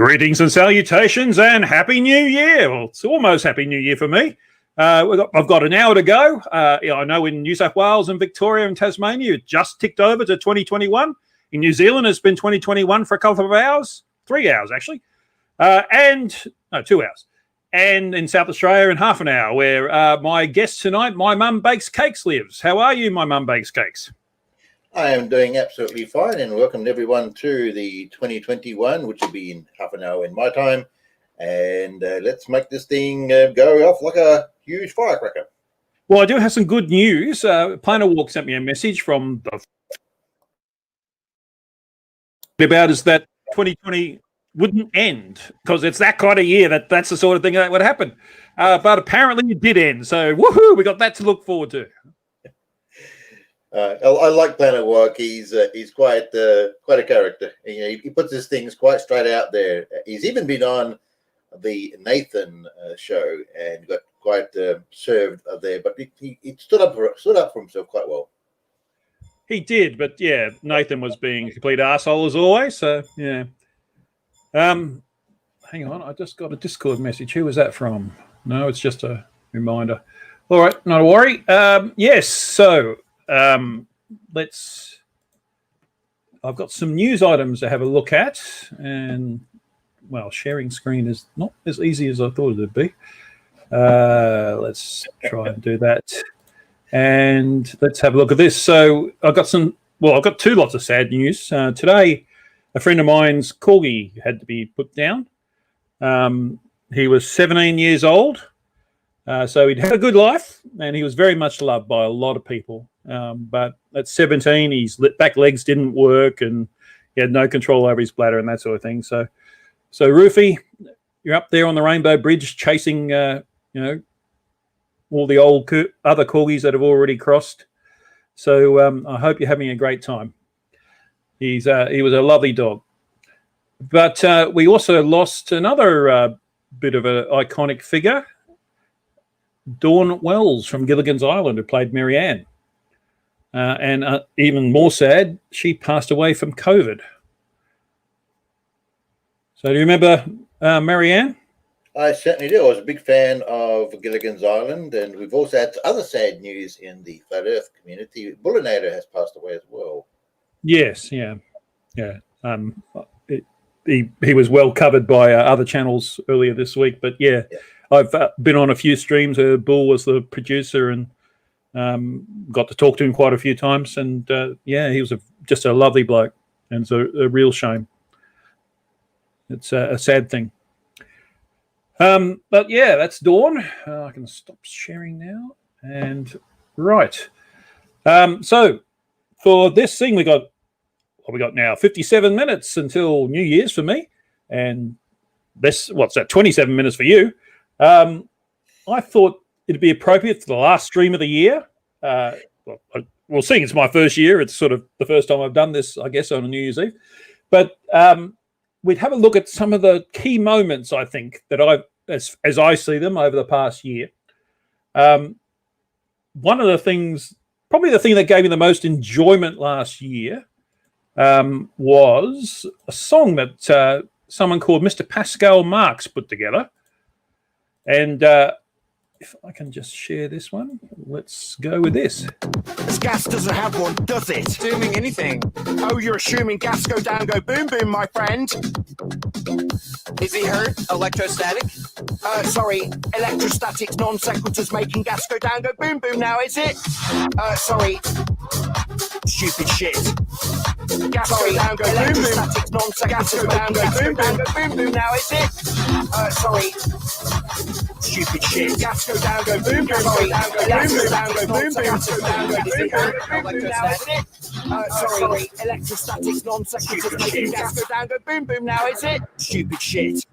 Greetings and salutations and Happy New Year. Well, it's almost Happy New Year for me. I've got an hour to go. I know in New South Wales and Victoria and Tasmania, it just ticked over to 2021. In New Zealand, it's been 2021 for a couple of hours, 3 hours actually, 2 hours. And in South Australia in half an hour, where my guest tonight, My Mum Bakes Cakes, lives. How are you, My Mum Bakes Cakes? I am doing absolutely fine, and welcome everyone to the 2021, which will be in half an hour in my time. And let's make this thing go off like a huge firecracker. Well, I do have some good news. Planer Walk sent me a message from about is that 2020 wouldn't end because it's that kind of year that's the sort of thing that would happen. But apparently it did end. So woohoo, we got that to look forward to. I like Planet Walk. He's quite a character. He puts his things quite straight out there. He's even been on the Nathan show and got quite served there. But he stood up for himself quite well. He did, but yeah, Nathan was being a complete arsehole as always. So yeah. Hang on, I just got a Discord message. Who was that from? No, it's just a reminder. All right, not a worry. Yes, so. I've got some news items to have a look at, and well, sharing screen is not as easy as I thought it would be. Let's try and do that, and let's have a look at this. So I've got two lots of sad news today. A friend of mine's corgi had to be put down. He was 17 years old. So he'd had a good life, and he was very much loved by a lot of people. But at 17, his back legs didn't work, and he had no control over his bladder and that sort of thing. So Rufy, you're up there on the Rainbow Bridge chasing, all the old other corgis that have already crossed. So I hope you're having a great time. He was a lovely dog. But we also lost another bit of an iconic figure. Dawn Wells from Gilligan's Island, who played Mary Ann. And even more sad, she passed away from COVID. So do you remember Mary Ann? I certainly do. I was a big fan of Gilligan's Island, and we've also had other sad news in the Flat Earth community. Bullinator has passed away as well. Yes, yeah. He was well covered by other channels earlier this week, but yeah. I've been on a few streams where Bull was the producer and got to talk to him quite a few times. And, he was just a lovely bloke, and it's a real shame. It's a sad thing. But, yeah, that's Dawn. I can stop sharing now. And, right. So, for this thing, we got now 57 minutes until New Year's for me. And what's that, 27 minutes for you. I thought it'd be appropriate for the last stream of the year. Well, seeing it's my first year, it's sort of the first time I've done this, I guess, on a New Year's Eve. But we'd have a look at some of the key moments, I think, that as I see them over the past year. One of the things, probably the thing that gave me the most enjoyment last year was a song that someone called Mr. Pascal Marx put together. And if I can just share this one, let's go with this. This gas doesn't have one, does it? Assuming anything. Oh, you're assuming gas go down, go boom, boom, my friend. Is he hurt? Electrostatic? Sorry, electrostatic non sequiturs making gas go down, go boom, boom now, is it? Sorry. Stupid shit. Gas go down, go boom, boom. Electrostatic non sequiturs making gas go down, go boom, boom now, is it? Sorry. Stupid shit. Gas go down, go boom, boom. Sorry, down, go boom, boom, down, go boom, boom. Sorry, electrostatic non sequiturs making gas go down, go boom, boom now, is it? Stupid shit.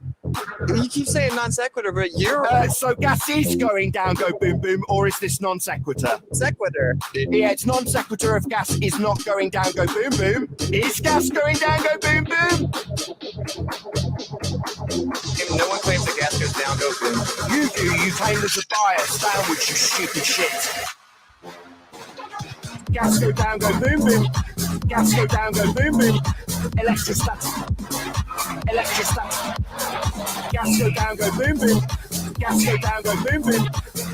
You keep saying non sequitur, but you're so gas is going down, go boom, boom, or is this non sequitur? Sequitur. Yeah, it's non sequitur if gas is not going down, go boom, boom. Is gas going down, go boom, boom? If no one claims that gas goes down, go boom. You do, you claim there's a bias. Downwards, you stupid shit. Gas go down, go boom, boom. Gas go down, go boom, boom. Electrostatic. electrostatic. Gas go down, go boom boom. Gas go down, go boom boom.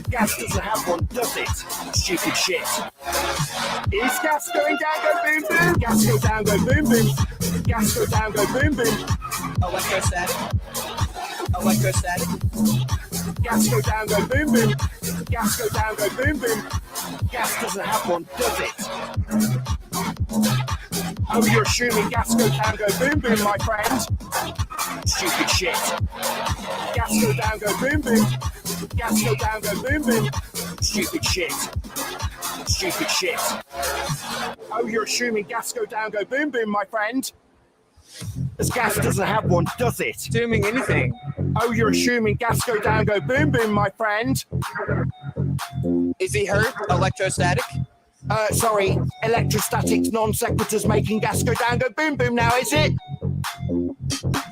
Gas doesn't have one, does it? Stupid shit. Is gas going down, go boom boom? Gas go down, go boom boom. Gas go down, go boom boom. Electrostatic. Electrostatic. Gas go down, go boom boom. Gas go down, go boom boom. Gas doesn't have one, does it? Oh, you're assuming gas go down, go boom boom, my friend. Stupid shit. Gas go down, go boom boom. Gas go down, go boom boom. Stupid shit. Stupid shit. Oh, you're assuming gas go down, go boom boom, my friend. As gas doesn't have one, does it? Assuming anything. Oh, you're assuming gas go down, go boom boom, my friend. Is he hurt? Electrostatic? Sorry, electrostatics non sequiturs making gas go down, go boom boom now, is it?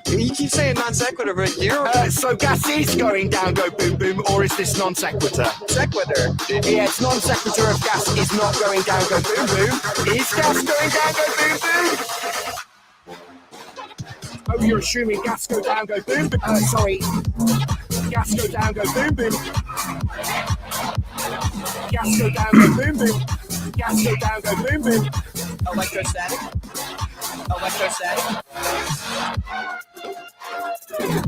You keep saying non sequitur, but you're So gas is going down, go boom boom, or is this non sequitur? sequitur. Yeah, it's non sequitur of gas is not going down, go boom boom. Is gas going down, go boom boom? Oh, you're assuming gas go down, go boom boom. Sorry, gas go down, go boom boom. Gas go down, go boom boom. Gas go down, go boom boom. Electrostatic? Electrostatic?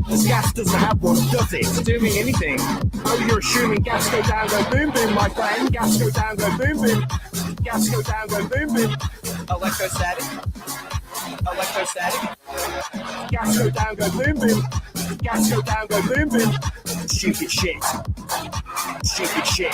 This gas doesn't have one, does it? Assuming anything. Oh, you're assuming gas go down, go boom boom, my friend. Gas go down, go boom boom. Gas go down, go boom boom. Electrostatic? Electrostatic? Gas go down, go boom boom. Gas go down, go boom boom. Stupid shit. Stupid shit.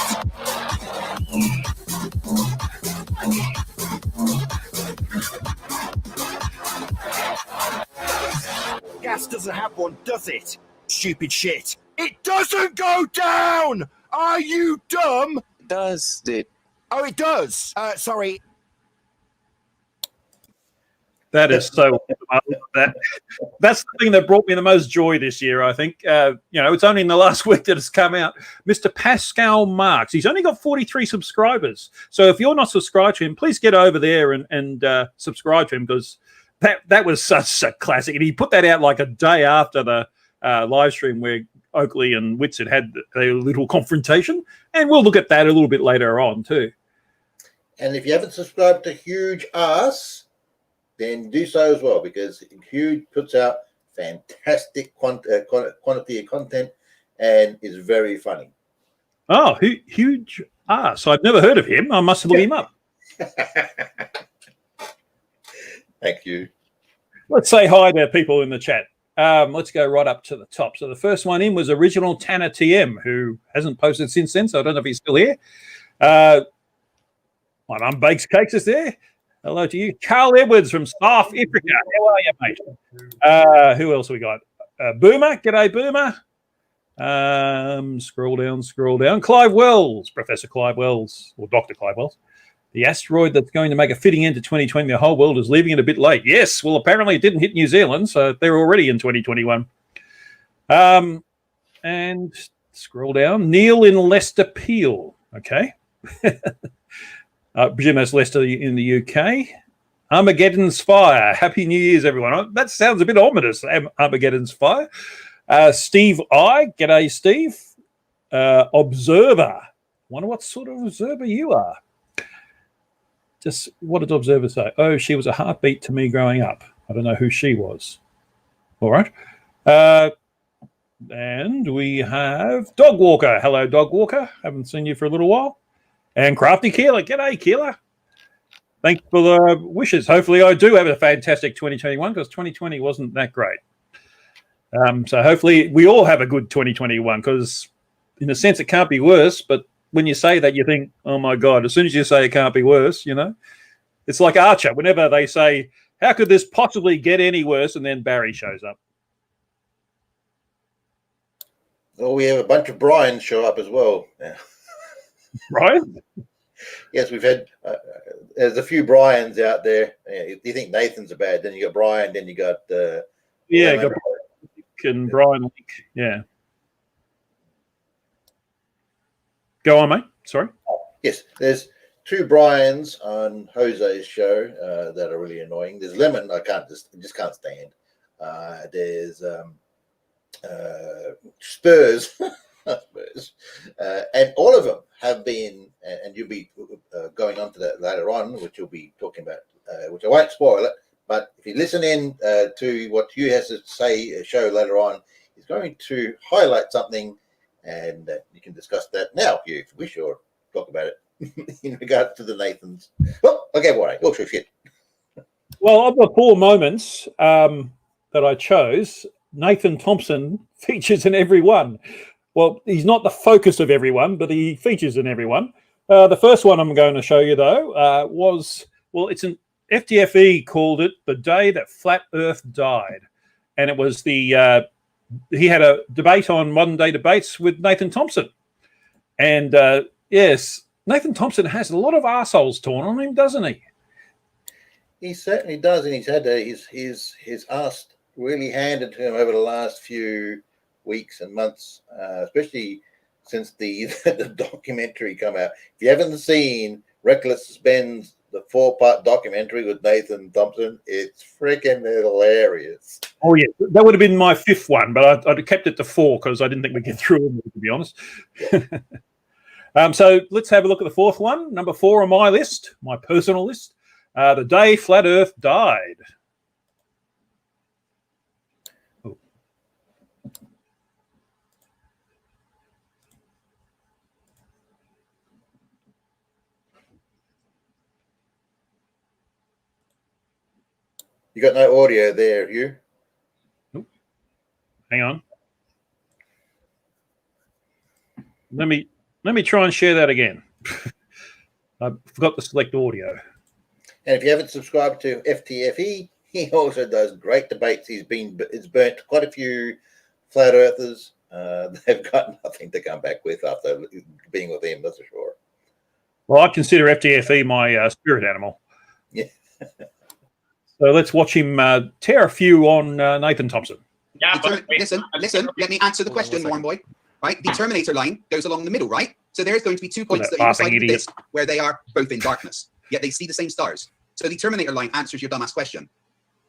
Gas doesn't have one, does it? Stupid shit. It doesn't go down! Are you dumb? Does it? Oh, it does. Sorry. That is so. That's the thing that brought me the most joy this year, I think. It's only in the last week that it's come out. Mr. Pascal Marks, he's only got 43 subscribers. So if you're not subscribed to him, please get over there and subscribe to him, because that was such a classic. And he put that out like a day after the live stream where Oakley and Wits had a little confrontation. And we'll look at that a little bit later on too. And if you haven't subscribed to Hugh Jarsz, then do so as well, because Hugh puts out fantastic quantity of content and is very funny. Oh, Hugh Jarsz. I've never heard of him. I must look him up. Thank you. Let's say hi to people in the chat. Let's go right up to the top. So the first one in was Original Tanner TM, who hasn't posted since then, so I don't know if he's still here. My mum bakes cakes is there. Hello to you. Carl Edwards from South Africa. How are you, mate? Who else we got? Boomer. G'day, Boomer. Scroll down. Clive Wells, Professor Clive Wells, or Dr. Clive Wells. The asteroid that's going to make a fitting end to 2020, the whole world is leaving it a bit late. Yes, well, apparently it didn't hit New Zealand, so they're already in 2021. And scroll down. Neil in Leicester Peel. Okay. Presume that's Leicester in the UK. Armageddon's Fire. Happy New Year's, everyone. That sounds a bit ominous, Armageddon's Fire. Steve I. G'day, Steve. Observer. Wonder what sort of observer you are. Just what did Observer say? Oh, she was a heartbeat to me growing up. I don't know who she was. All right. And we have Dog Walker. Hello, Dog Walker. Haven't seen you for a little while. And Crafty Keeler. G'day, Keeler. Thanks for the wishes. Hopefully I do have a fantastic 2021, because 2020 wasn't that great. So hopefully we all have a good 2021, because in a sense it can't be worse, but when you say that, you think, oh, my God, as soon as you say it can't be worse, it's like Archer. Whenever they say, how could this possibly get any worse? And then Barry shows up. Well, we have a bunch of Brians show up as well. Yeah. Right? Yes, we've had, there's a few Brians out there. You think Nathan's bad, then you got Brian, then you got... you got and Brian Link. Yeah. Go on, mate. Sorry. Yes, there's two Brians on Jose's show that are really annoying. There's Lemon, I just can't stand. There's Spurs, Spurs, and all of them have been, and you'll be going on to that later on, which you'll be talking about, which I won't spoil it. But if you listen in to what Hugh has to say, show later on, he's going to highlight something, and you can discuss that now, Hugh, if you wish, or talk about it in regard to the Nathans. Well, okay, all right, oh shit. Well, of the 4 moments that I chose, Nathan Thompson features in every one. Well, he's not the focus of everyone, but he features in every one. The first one I'm going to show you, though, was, well, it's an FTFE called it the day that flat Earth died. And it was the, he had a debate on Modern Day Debates with Nathan Thompson. And yes, Nathan Thompson has a lot of arseholes torn on him, doesn't he? He certainly does, and he's had his arse really handed to him over the last few weeks and months, especially since the documentary come out. If you haven't seen Reckless Ben's the 4-part documentary with Nathan Thompson, it's freaking hilarious. Oh yeah, that would have been my 5th one, but I'd have kept it to 4 because I didn't think we'd get through them, to be honest. Yeah. So let's have a look at the 4th one. Number 4 on my list, my personal list. The day flat Earth died. Oh. You got no audio there, Hugh? Nope. Hang on. Let me try and share that again. I forgot to select audio. And if you haven't subscribed to FTFE, he also does great debates. It's burnt quite a few flat earthers. They've got nothing to come back with after being with him, that's for sure. Well, I consider FTFE my spirit animal. Yeah. So let's watch him tear a few on Nathan Thompson. Yeah, but listen, let me answer the question, Warm Boy. Right? The Terminator line goes along the middle, right? So there's going to be 2 points that are inside the disk where they are both in darkness, yet they see the same stars. So the Terminator line answers your dumbass question.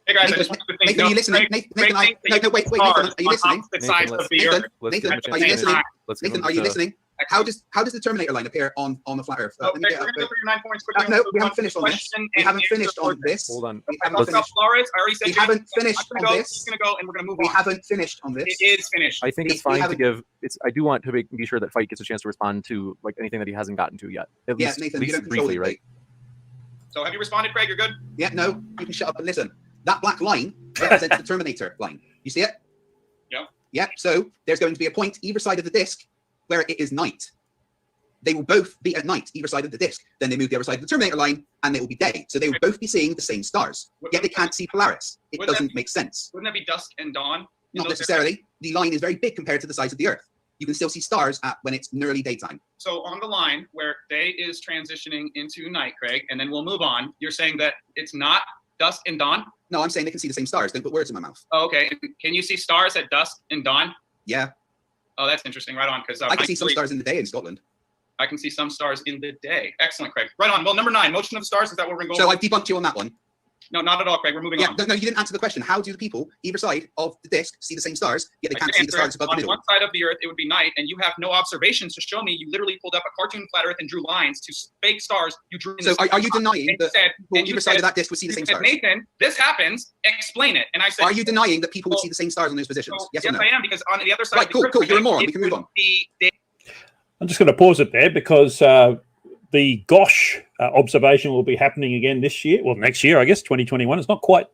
Hey guys, Nathan, are you listening? Nathan, wait, Nathan, are you listening? Nathan, are you listening? Nathan, are you listening? How does the Terminator line appear on the flat Earth? We're going to go through your 9 points quickly. No, we haven't finished on this. We haven't finished on this. Hold on. We haven't finished on this. He's going to go, and we're going to move on. We haven't finished on this. It is finished. I think it's fine to give. I do want to be sure that Fight gets a chance to respond to like anything that he hasn't gotten to yet. At least Nathan, you don't control briefly, it, right? So have you responded, Craig? You're good? Yeah, no, you can shut up and listen. That black line represents the Terminator line. You see it? Yeah. Yeah, so there's going to be a point either side of the disk where it is night. They will both be at night, either side of the disk. Then they move the other side of the Terminator line, and they will be day. So they will both be seeing the same stars. Yet they can't see Polaris. It doesn't make sense. Wouldn't that be dusk and dawn? Not necessarily. The line is very big compared to the size of the Earth. You can still see stars when it's nearly daytime. So on the line where day is transitioning into night, Craig, and then we'll move on, you're saying that it's not dusk and dawn? No, I'm saying they can see the same stars. Don't put words in my mouth. Oh, okay. Can you see stars at dusk and dawn? Yeah. Oh, that's interesting. Right on. Because I can see some stars in the day in Scotland. I can see some stars in the day. Excellent, Craig. Right on. Well, number 9, motion of the stars. Is that where we're going? So I debunked you on that one. No, not at all, Craig. We're moving on. No, you didn't answer the question. How do the people either side of the disk see the same stars, yet they can't see the stars above the middle? On one side of the Earth, it would be night, and you have no observations to show me. You literally pulled up a cartoon flat Earth and drew lines to fake stars. You drew. So are you denying that people either side of that disk would see the same stars? Nathan, this happens. Explain it. And I said, are you denying that people would see the same stars on those positions? Yes or no? I am, because on the other side. Right, cool. You're a moron. We can move on. I'm just going to pause it there because the Gosh observation will be happening again this year. Well, next year, I guess, 2021. It's not quite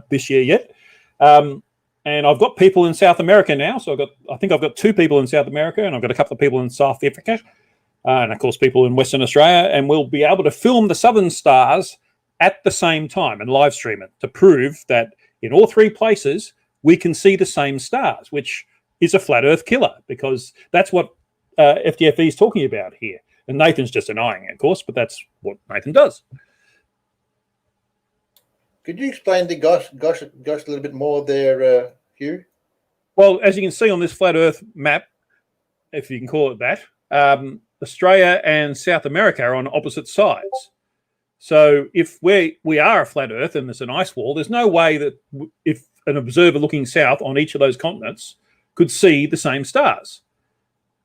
this year yet. And I've got people in South America now. So I think I've got 2 people in South America, and I've got a couple of people in South Africa, and of course people in Western Australia. And we'll be able to film the southern stars at the same time and live stream it to prove that in all 3 places we can see the same stars, which is a flat Earth killer, because that's what FTFE is talking about here. And Nathan's just denying it, of course, but that's what Nathan does. Could you explain the Gosh a little bit more there, Hugh? Well, as you can see on this flat Earth map, if you can call it that, Australia and South America are on opposite sides. So if we are a flat Earth and there's an ice wall, there's no way that if an observer looking south on each of those continents could see the same stars.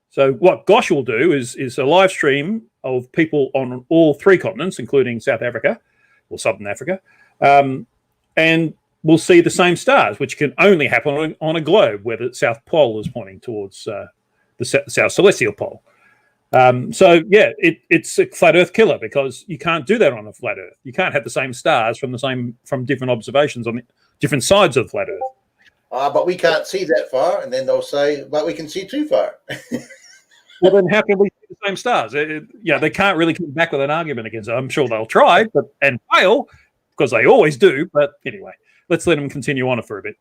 So what Gosh will do is a live stream of people on all 3 continents, including South Africa or Southern Africa, and we'll see the same stars, which can only happen on a globe where the South Pole is pointing towards the South Celestial Pole. So yeah, it's a flat Earth killer because you can't do that on a flat Earth. You can't have the same stars from different observations on the different sides of the flat Earth. But we can't see that far, and then they'll say, "But we can see too far." Well, then how can we see the same stars? They can't really come back with an argument against it. I'm sure they'll try, and fail because they always do. But anyway, let's let them continue on it for a bit.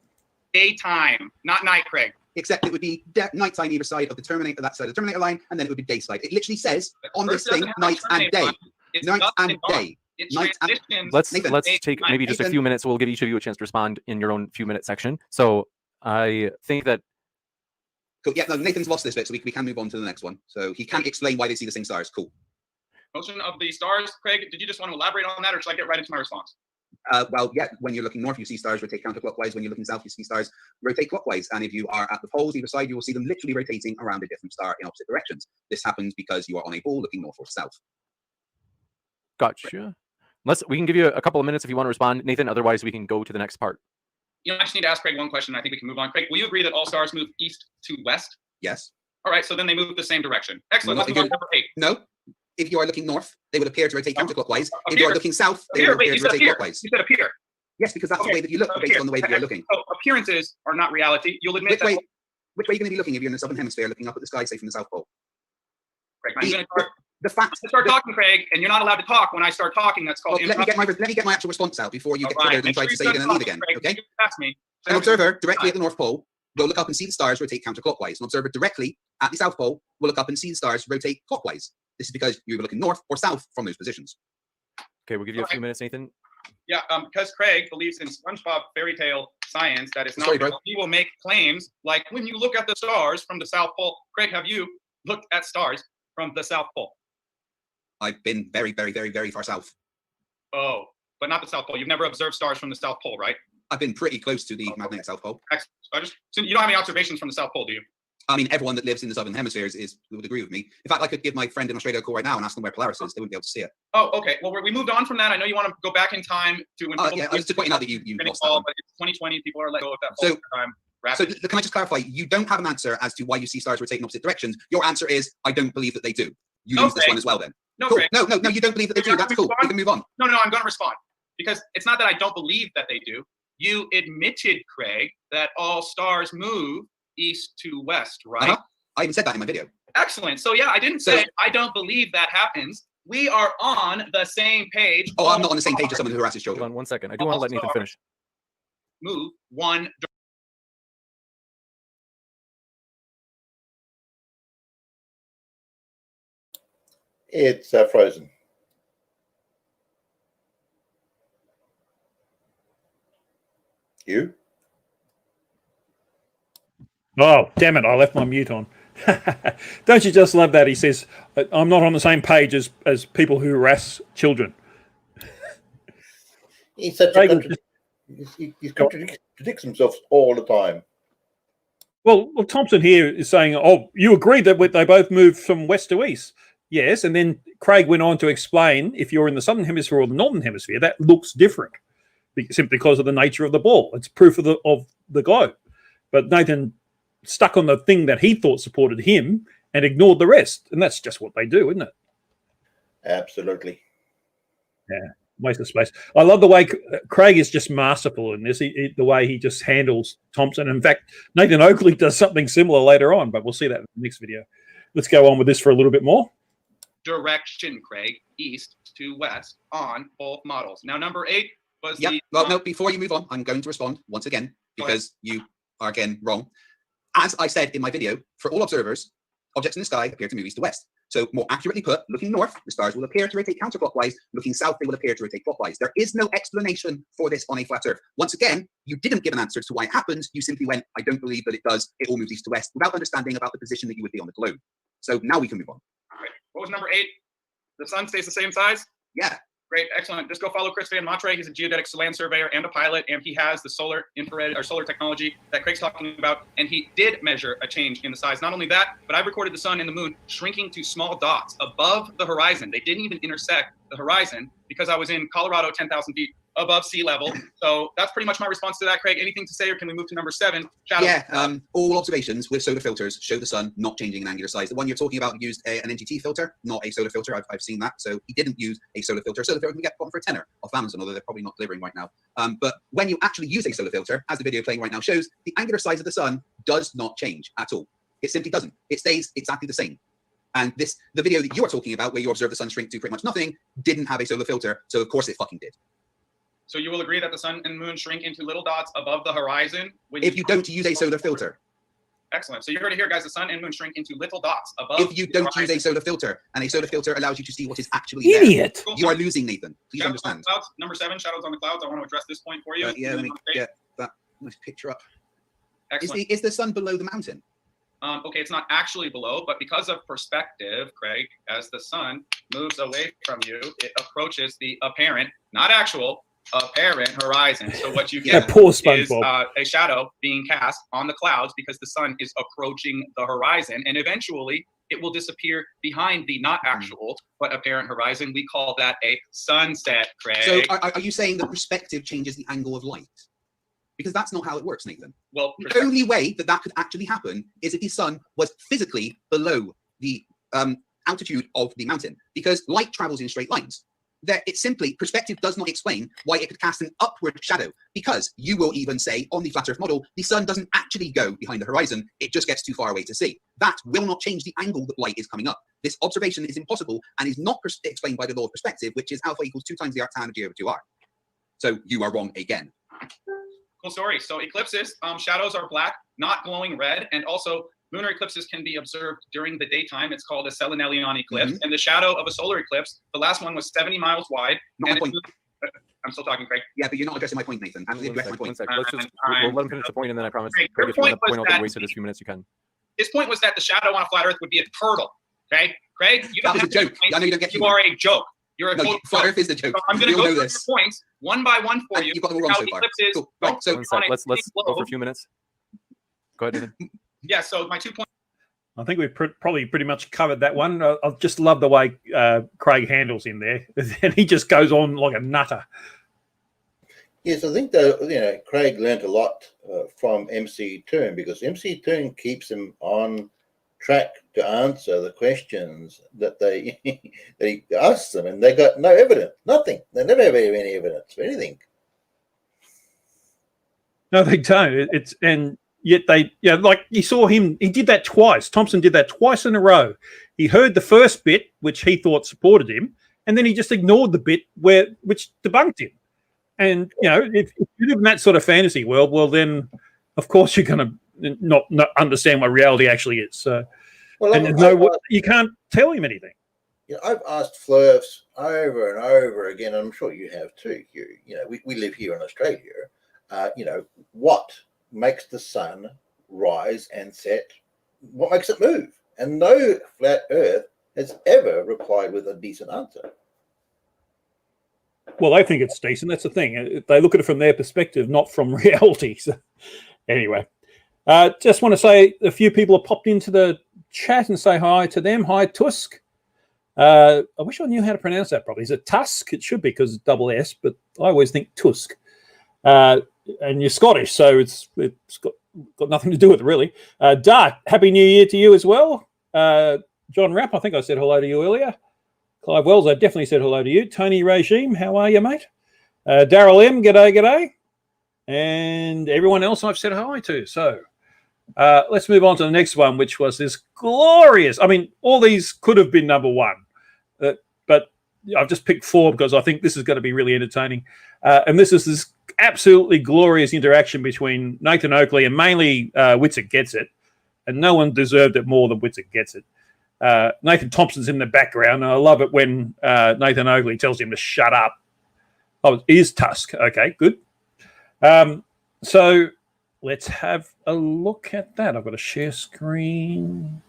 Daytime, not night, Craig. Except it would be nighttime either side of the terminator, that side of the terminator line, and then it would be day side. It literally says on this thing, night and day. Night and day. Let's take maybe just a few minutes. We'll give each of you a chance to respond in your own few-minute section. So I think that. Cool. Yeah, no, Nathan's lost this bit, so we can move on to the next one. So he can't explain why they see the same stars. Cool. Motion of the stars, Craig. Did you just want to elaborate on that, or should I get right into my response? Well, yeah, when you're looking north, you see stars rotate counterclockwise. When you're looking south, you see stars rotate clockwise. And if you are at the poles either side, you will see them literally rotating around a different star in opposite directions. This happens because you are on a ball looking north or south. Gotcha. We can give you a couple of minutes if you want to respond, Nathan. Otherwise, we can go to the next part. I just need to ask Craig one question. I think we can move on. Craig, will you agree that all stars move east to west? Yes. All right, so then they move the same direction. Excellent. Let's move on to number 8. No. If you are looking north, they would appear to rotate counterclockwise. If you are looking south, they would appear to rotate clockwise. You said appear. Yes, because that's the way that you look based on the way that you're looking. So appearances are not reality. You'll admit which way are you going to be looking if you're in the southern hemisphere looking up at the sky, say from the South Pole? Craig, I'm going to start talking, Craig, and you're not allowed to talk when I start talking. That's called let me get my actual response out before you get triggered and try to say you're going to leave again. Craig, okay? Ask me. An observer directly at the North Pole will look up and see the stars rotate counterclockwise. An observer directly at the South Pole will look up and see the stars rotate clockwise. This is because you're looking north or south from those positions. Okay, we'll give you a few minutes, Nathan. Yeah, because Craig believes in SpongeBob fairy tale science that is not Sorry, real. He will make claims like when you look at the stars from the South Pole. Craig, have you looked at stars from the South Pole? I've been very, very, very, very far south. Oh, but not the South Pole. You've never observed stars from the South Pole, right? I've been pretty close to the magnetic South Pole. So you don't have any observations from the South Pole, do you? I mean, everyone that lives in the southern hemisphere would agree with me. In fact, I could give my friend in Australia a call right now and ask them where Polaris is. They wouldn't be able to see it. Oh, okay. Well, we moved on from that. I know you want to go back in time to when I was just pointing out that you lost that one. But it's 2020. People are let go of that time. So can I just clarify? You don't have an answer as to why you see stars rotate in opposite directions. Your answer is, I don't believe that they do. You lose this one as well then. No, cool. Craig. No, you don't believe that they do. That's cool. We can move on. No, I'm going to respond. Because it's not that I don't believe that they do. You admitted, Craig, that all stars move east to west, right? Uh-huh. I even said that in my video. Excellent. So yeah, I didn't say I don't believe that happens. We are on the same page. Oh, I'm not on the same page as someone who harasses children. Hold on 1 second. I do want to let Nathan finish. Move one. It's frozen. You? Oh, damn it. I left my mute on. Don't you just love that? He says, I'm not on the same page as people who harass children. He's such a he contradicts himself all the time. Well, Thompson here is saying, oh, you agree that they both move from west to east. Yes, and then Craig went on to explain if you're in the southern hemisphere or the northern hemisphere, that looks different simply because of the nature of the ball. It's proof of the globe. But Nathan stuck on the thing that he thought supported him and ignored the rest. And that's just what they do, isn't it? Absolutely. Yeah, waste of space. I love the way Craig is just masterful in this, the way he just handles Thompson. In fact, Nathan Oakley does something similar later on, but we'll see that in the next video. Let's go on with this for a little bit more. Direction, Craig, east to west on both models. Now, number 8 was no, before you move on, I'm going to respond once again because you are again wrong. As I said in my video, for all observers, objects in the sky appear to move east to west. So more accurately put, looking north, the stars will appear to rotate counterclockwise. Looking south, they will appear to rotate clockwise. There is no explanation for this on a flat Earth. Once again, you didn't give an answer to why it happens. You simply went, I don't believe that it does. It all moves east to west without understanding about the position that you would be on the globe. So now we can move on. All right. What was number 8? The sun stays the same size? Yeah. Great, excellent. Just go follow Chris Van Matre. He's a geodetic land surveyor and a pilot, and he has the solar infrared or solar technology that Craig's talking about. And he did measure a change in the size. Not only that, but I've recorded the sun and the moon shrinking to small dots above the horizon. They didn't even intersect the horizon because I was in Colorado, 10,000 feet above sea level. So that's pretty much my response to that, Craig. Anything to say, or can we move to number 7? Shadow. Yeah, all observations with solar filters show the sun not changing in angular size. The one you're talking about used an NGT filter, not a solar filter. I've seen that. So he didn't use a solar filter. A solar filter can get bought for a tenner off Amazon, although they're probably not delivering right now. But when you actually use a solar filter, as the video playing right now shows, the angular size of the sun does not change at all. It simply doesn't. It stays exactly the same. And the video that you're talking about, where you observe the sun shrink to pretty much nothing, didn't have a solar filter. So of course it fucking did. So you will agree that the sun and moon shrink into little dots above the horizon when if you don't use a solar filter. Excellent. So you heard it here, guys. The sun and moon shrink into little dots above. If you don't use a solar filter, and a solar filter allows you to see what is actually Idiot. there, you are losing, Nathan. Please Shadows understand. On clouds. Number 7, shadows on the clouds. I want to address this point for you. Yeah, let me get that nice picture up. Excellent. Is the sun below the mountain? Okay, it's not actually below, but because of perspective, Craig, as the sun moves away from you, it approaches the apparent, not actual, apparent horizon. So what you get is a shadow being cast on the clouds because the sun is approaching the horizon, and eventually it will disappear behind the not actual but apparent horizon. We call that a sunset, Craig. So are you saying that perspective changes the angle of light? Because that's not how it works, Nathan. Well, the only way that that could actually happen is if the sun was physically below the altitude of the mountain, because light travels in straight lines. It's simply, perspective does not explain why it could cast an upward shadow, because you will even say on the flat earth model, the sun doesn't actually go behind the horizon, it just gets too far away to see. That will not change the angle that light is coming up. This observation is impossible and is not explained by the law of perspective, which is alpha equals 2 times the arc tan of G over 2r. So you are wrong again. Cool story. So eclipses, shadows are black, not glowing red, and also lunar eclipses can be observed during the daytime. It's called a selenelion eclipse. And the shadow of a solar eclipse, the last one was 70 miles wide. Not my point. I'm still talking, Craig. Yeah, but you're not addressing my point, Nathan. I'm addressing my point. Let's just, we'll let him finish the point, and then I promise, Craig, Craig, if you want to point out that wasted a few minutes, you can. His point was that the shadow on a flat Earth would be a turtle. Okay, Craig, you don't that was have a joke. I know you don't get you are a joke. You're a no, flat Earth is the joke. So I'm going to go through your points one by one for you. You've got them all wrong so far. Cool. Right, so let's go for a few minutes. Go ahead, Nathan. Yeah, so my 2 points. I think we've probably pretty much covered that one. I just love the way Craig handles him there. And he just goes on like a nutter. Yes, I think that Craig learned a lot from MC Toon, because MC Toon keeps him on track to answer the questions that that he asks them, and they got no evidence, nothing. They never have any evidence for anything. No, they don't. And yet they, like you saw him. He did that twice. Thompson did that twice in a row. He heard the first bit, which he thought supported him, and then he just ignored the bit which debunked him. And if you live in that sort of fantasy world, well, then of course you're going to not understand what reality actually is. So, you can't tell him anything. I've asked Flurfs over and over again, and I'm sure you have too, Hugh. We live here in Australia. What makes the sun rise and set? What makes it move? And no flat Earth has ever replied with a decent answer. Well, they think it's decent. That's the thing. They look at it from their perspective, not from reality. So, anyway, just want to say a few people have popped into the chat and say hi to them. Hi, Tusk. I wish I knew how to pronounce that properly. Is it Tusk? It should be because it's double S, but I always think Tusk. And you're Scottish, so it's got nothing to do with it, really. Dart, Happy New Year to you as well. John Rapp, I think I said hello to you earlier. Clive Wells, I definitely said hello to you. Tony Regime, how are you, mate? Daryl M, g'day. And everyone else I've said hi to. So let's move on to the next one, which was this glorious. I mean, all these could have been number one, but I've just picked 4 because I think this is going to be really entertaining. And this is this absolutely glorious interaction between Nathan Oakley and mainly Whitsitt Gets It. And no one deserved it more than Whitsitt Gets It. Nathan Thompson's in the background, and I love it when Nathan Oakley tells him to shut up. Oh, it is Tusk. Okay, good. So let's have a look at that. I've got to share screen.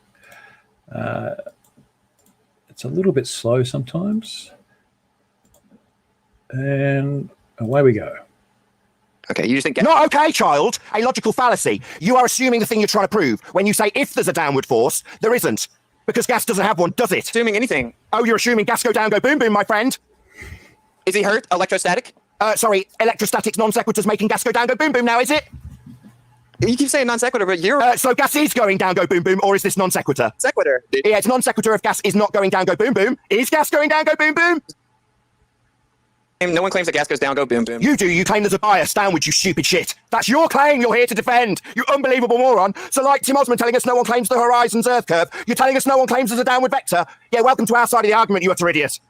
It's a little bit slow sometimes. And away we go. Okay, you just think... Not okay, child. A logical fallacy. You are assuming the thing you're trying to prove. When you say if there's a downward force, there isn't. Because gas doesn't have one, does it? Assuming anything. Oh, you're assuming gas go down, go boom, boom, my friend. Is he hurt? Electrostatic? Sorry, electrostatics non sequiturs making gas go down, go boom, boom now, is it? You keep saying non sequitur, but you're... So gas is going down, go boom, boom, or is this non sequitur? Sequitur. Yeah, it's non sequitur if gas is not going down, go boom, boom. Is gas going down, go boom, boom? No one claims that gas goes down, go boom, boom. You do. You claim there's a bias downwards, you stupid shit. That's your claim you're here to defend, you unbelievable moron. So like Tim Osmond telling us no one claims the horizon's Earth curve, you're telling us no one claims there's a downward vector? Yeah, welcome to our side of the argument, you utter idiot.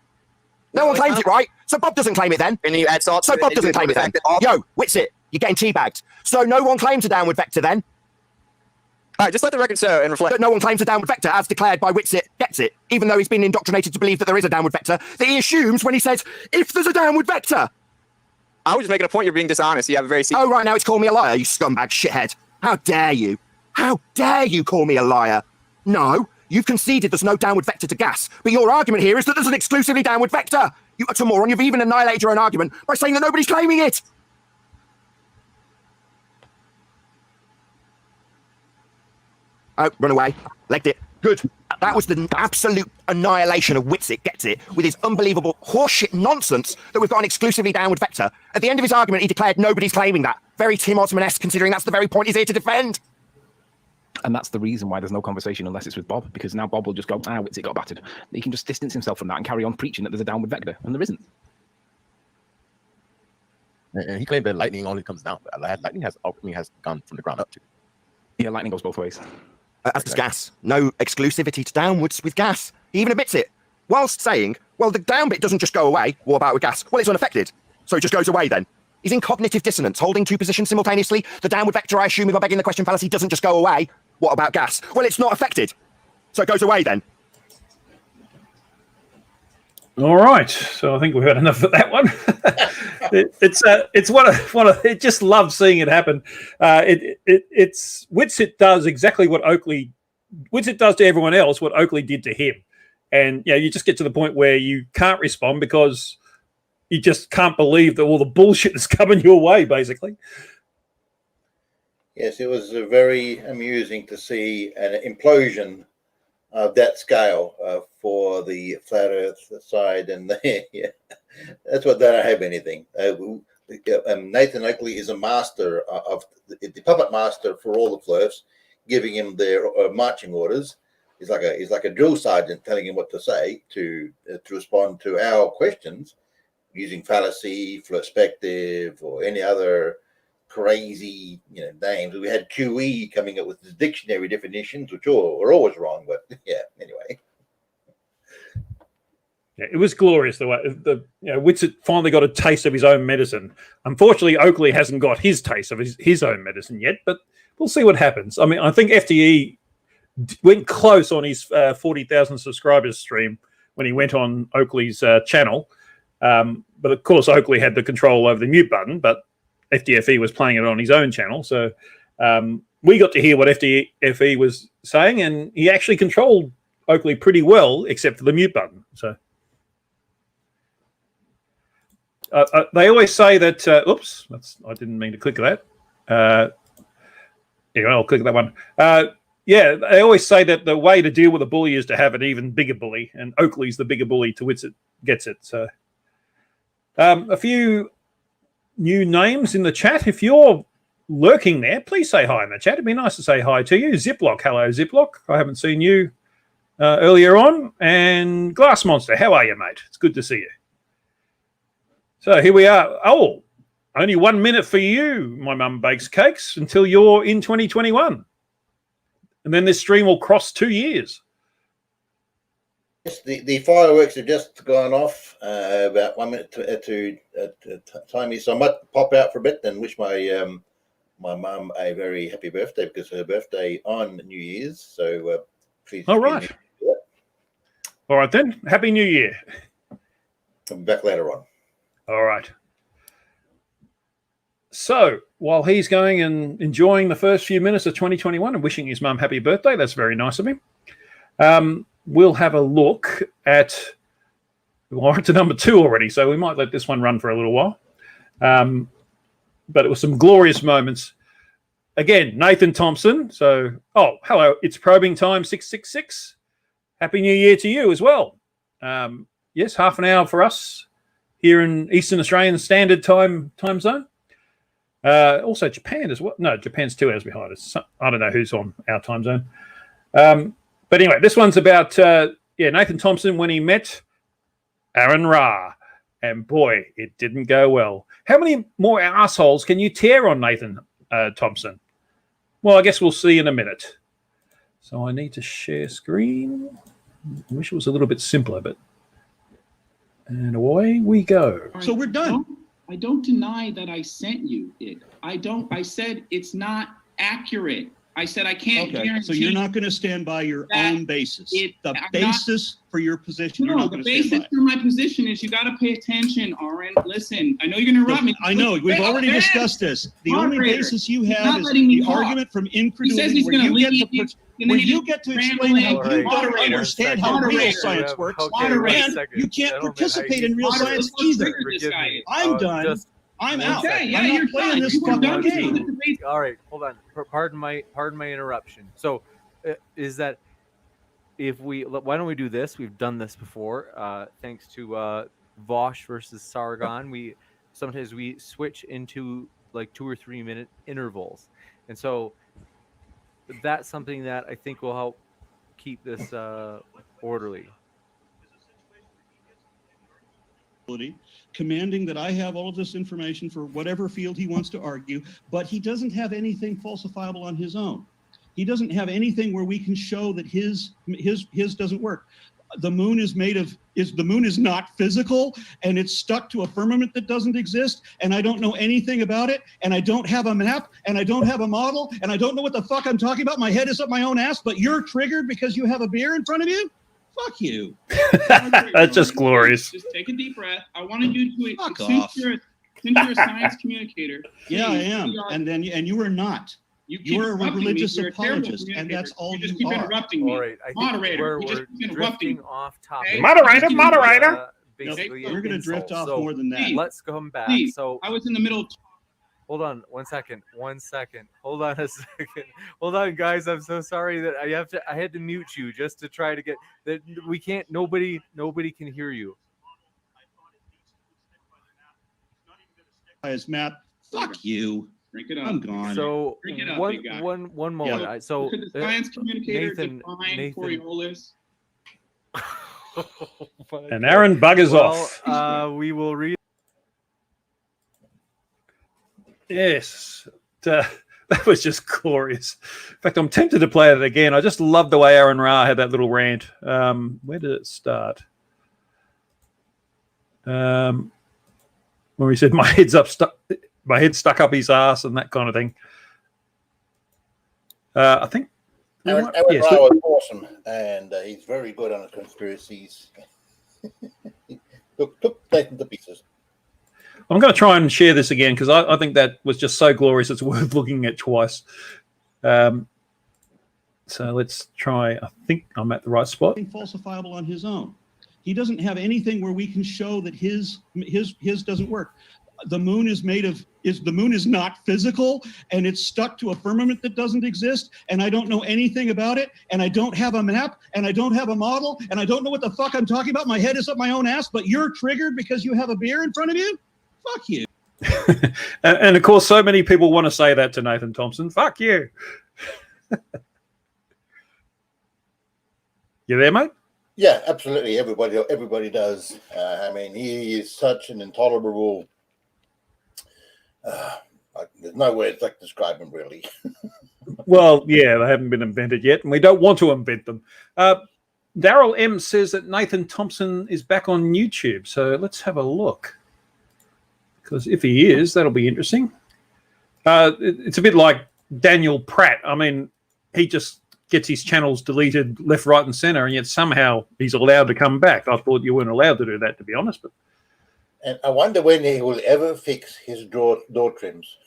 No one claims it, right? So Bob doesn't claim it then. And then you add salt. So Bob doesn't claim it then. Yo, Witsit, you're getting teabagged. So no one claims a downward vector then. All right, just let the record show and reflect. But no one claims a downward vector, as declared by Witsit gets it, even though he's been indoctrinated to believe that there is a downward vector, that he assumes when he says, if there's a downward vector. I was just making a point. You're being dishonest. You have a very... Oh, right, now it's calling me a liar, you scumbag shithead. How dare you? How dare you call me a liar? No, you've conceded there's no downward vector to gas, but your argument here is that there's an exclusively downward vector. You utter moron, you've even annihilated your own argument by saying that nobody's claiming it. Oh, run away. Legged it. Good. That was the absolute annihilation of Witsit gets it, with his unbelievable horseshit nonsense that we've got an exclusively downward vector. At the end of his argument, he declared nobody's claiming that. Very Tim Osmond-esque, considering that's the very point he's here to defend. And that's the reason why there's no conversation unless it's with Bob, because now Bob will just go, Witsit got battered. He can just distance himself from that and carry on preaching that there's a downward vector, and there isn't. And he claimed that lightning only comes down. Lightning has gone from the ground up too. Yeah, lightning goes both ways. As does gas. No exclusivity to downwards with gas. He even admits it. Whilst saying, well, the down bit doesn't just go away. What about with gas? Well, it's unaffected. So it just goes away then. He's in cognitive dissonance, holding two positions simultaneously. The downward vector, I assume, if I'm begging the question fallacy, doesn't just go away. What about gas? Well, it's not affected. So it goes away then. All right. So I think we've had enough of that one. It's one of it just loves seeing it happen. It's Witsit does exactly what Witsit does to everyone else what Oakley did to him. And you just get to the point where you can't respond because you just can't believe that all the bullshit is coming your way, basically. Yes, it was very amusing to see an implosion of that scale for the flat Earth side, and that's what they don't have anything. Nathan Oakley is a master of the puppet master for all the Flurfs, giving him their marching orders. He's like a drill sergeant telling him what to say to respond to our questions using fallacy, perspective, or any other crazy names. We had QE coming up with the dictionary definitions, which were always wrong, but anyway. Yeah, it was glorious the way Witsit finally got a taste of his own medicine. Unfortunately, Oakley hasn't got his taste of his own medicine yet, but we'll see what happens. I mean, I think FTE went close on his 40,000 subscribers stream when he went on Oakley's channel. But of course, Oakley had the control over the mute button, but FDFE was playing it on his own channel. So we got to hear what FDFE was saying, and he actually controlled Oakley pretty well, except for the mute button. So they always say that, oops, I didn't mean to click that. I'll click that one. They always say that the way to deal with a bully is to have an even bigger bully, and Oakley's the bigger bully to Witsit gets it. So a few new names in the chat. If you're lurking there, please say hi in the chat. It'd be nice to say hi to you. Ziploc, hello Ziploc. I haven't seen you earlier on. And Glass Monster, how are you, mate? It's good to see you. So here we are. Oh, only 1 minute for you, my mum bakes cakes, until you're in 2021. And then this stream will cross 2 years. Yes, the fireworks have just gone off about 1 minute to time. So I might pop out for a bit and wish my mum a very happy birthday, because her birthday on New Year's. So please. All right. All right then. Happy New Year. I'll be back later on. All right. So while he's going and enjoying the first few minutes of 2021 and wishing his mum happy birthday, that's very nice of him. We'll have a look at Well, we're to number 2 already, so we might let this one run for a little while. But it was some glorious moments. Again, Nathan Thompson. So, hello, it's probing time 666. Happy New Year to you as well. Yes, half an hour for us here in Eastern Australian Standard Time zone. Also Japan as well. No, Japan's 2 hours behind us. I don't know who's on our time zone. But anyway, this one's about Nathan Thompson when he met Aaron Ra. And boy, it didn't go well. How many more assholes can you tear on Nathan Thompson? Well, I guess we'll see in a minute. So I need to share screen. I wish it was a little bit simpler, but... And away we go. So we're done. I don't deny that I sent you it. I said it's not accurate. I said I can't guarantee. So you're not going to stand by your own basis. The basis for your position. No, the basis for my position is you got to pay attention, Aaron. Listen, I know you're going to interrupt me. I know. We've already discussed this. The only basis you have is the argument from incredulity where you get to explain how you don't understand how real science works. And you can't participate in real science either. I'm done. I'm out. I'm not playing this fucking game. All right, hold on. Pardon my interruption. So, is that why don't we do this? We've done this before. Thanks to Vosh versus Sargon, sometimes we switch into like 2 or 3 minute intervals, and so that's something that I think will help keep this orderly. Commanding that I have all of this information for whatever field he wants to argue, but he doesn't have anything falsifiable on his own. He doesn't have anything where we can show that his doesn't work. The moon is the moon is not physical, and it's stuck to a firmament that doesn't exist, and I don't know anything about it, and I don't have a map, and I don't have a model, and I don't know what the fuck I'm talking about. My head is up my own ass, but you're triggered because you have a beer in front of you? Fuck you. That's just glorious. Just take a deep breath. I wanted you to fuck off. Since you're a science communicator. Yeah, I am. And you are not. You are a religious apologist, and that's all you keep interrupting me. All right, I think we're drifting off topic. Moderator. You're going to drift off more than that. Let's come back. So I was in the middle of... Hold on 1 second. Hold on a second. Hold on, guys. I'm so sorry that I had to mute you just to try to get that. We can't. Nobody can hear you. As Matt, fuck you. Drink it up. I'm gone. So one moment. Yeah. So the science communicator Nathan. Coriolis. And Aaron buggers off. We will read. Yes, that was just glorious. In fact, I'm tempted to play it again. I just love the way Aaron Ra had that little rant. Where did it start? When he said, my head's stuck up his ass and that kind of thing. I think Aaron Ra was awesome, and he's very good on the conspiracies. He took Nathan to pieces. I'm going to try and share this again because I think that was just so glorious. It's worth looking at twice. So let's try. I think I'm at the right spot. Falsifiable on his own. He doesn't have anything where we can show that his doesn't work. The moon is the moon is not physical, and it's stuck to a firmament that doesn't exist, and I don't know anything about it, and I don't have a map, and I don't have a model, and I don't know what the fuck I'm talking about. My head is up my own ass, but you're triggered because you have a beer in front of you? Fuck you. And of course, so many people want to say that to Nathan Thompson. Fuck you. You there, mate? Yeah, absolutely. Everybody does. I mean, he is such an intolerable. There's no words like to describe him, really. Well, yeah, they haven't been invented yet, and we don't want to invent them. Daryl M says that Nathan Thompson is back on YouTube, so let's have a look. Because if he is, that'll be interesting. It's a bit like Daniel Pratt. I mean, he just gets his channels deleted left, right, and center, and yet somehow he's allowed to come back. I thought you weren't allowed to do that, to be honest. But and I wonder when he will ever fix his door trims.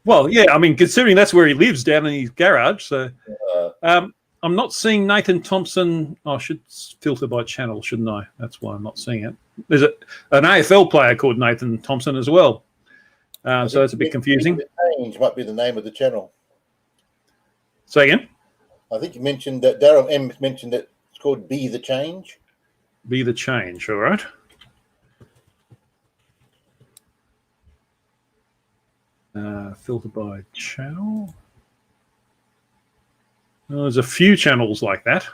Well, yeah, I mean, considering that's where he lives, down in his garage. So I'm I'm not seeing Nathan Thompson. I should filter by channel, shouldn't I? That's why I'm not seeing it. There's an AFL player called Nathan Thompson as well. So that's a bit confusing. Change might be the name of the channel. Say again? I think you mentioned that Daryl M mentioned that it's called Be the Change. Be the Change, all right. Filter by channel. Well, there's a few channels like that.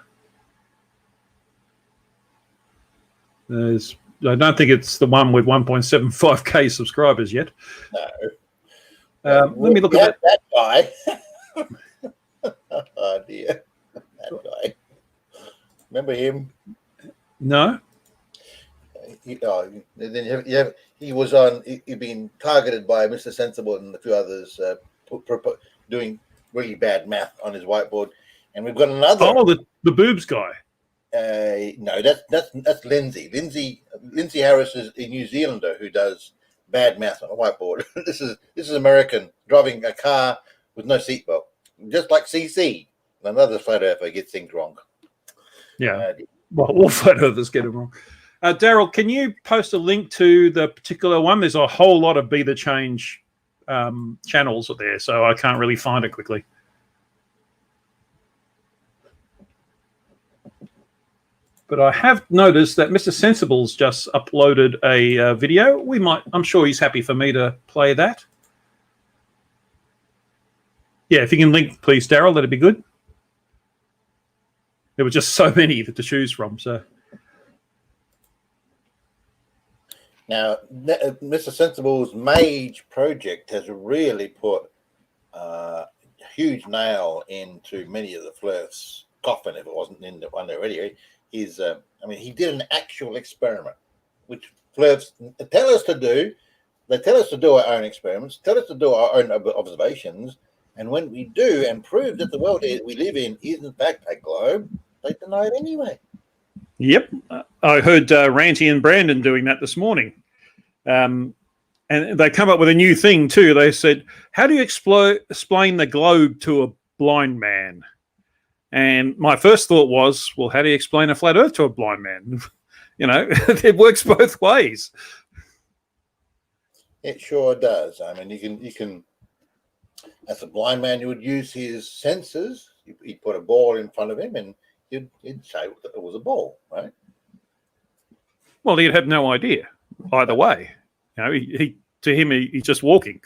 I don't think it's the one with 1.75k subscribers yet. No. Let me look at that guy. Oh dear, that guy. Remember him? No. He was on. He'd been targeted by Mr. Sensible and a few others, doing really bad math on his whiteboard. And we've got another. Oh, the boobs guy. No, that's Lindsay. Lindsay Harris is a New Zealander who does bad math on a whiteboard. This is American driving a car with no seatbelt, just like CC. Another photo gets things wrong. Yeah. Well, all photographers get it wrong. Daryl, can you post a link to the particular one? There's a whole lot of Be the Change channels there, so I can't really find it quickly. But I have noticed that Mr. Sensible's just uploaded a video. I'm sure he's happy for me to play that. Yeah, if you can link, please, Daryl, that'd be good. There were just so many to choose from. So now, Mr. Sensible's Mage project has really put a huge nail into many of the Flirth's coffin, if it wasn't in the one already. He did an actual experiment, which Flirths tell us to do. They tell us to do our own experiments, tell us to do our own observations, and when we do and prove that the world we live in is in fact a globe, they deny it anyway. Yep. I heard Ranty and Brandon doing that this morning. And they come up with a new thing too. They said, how do you explain the globe to a blind man? And my first thought was, well, how do you explain a flat earth to a blind man? It works both ways. It sure does. I mean, you can, as a blind man, you would use his senses. He'd put a ball in front of him and he'd say it was a ball, right? Well, he'd have no idea either way. To him, he's just walking.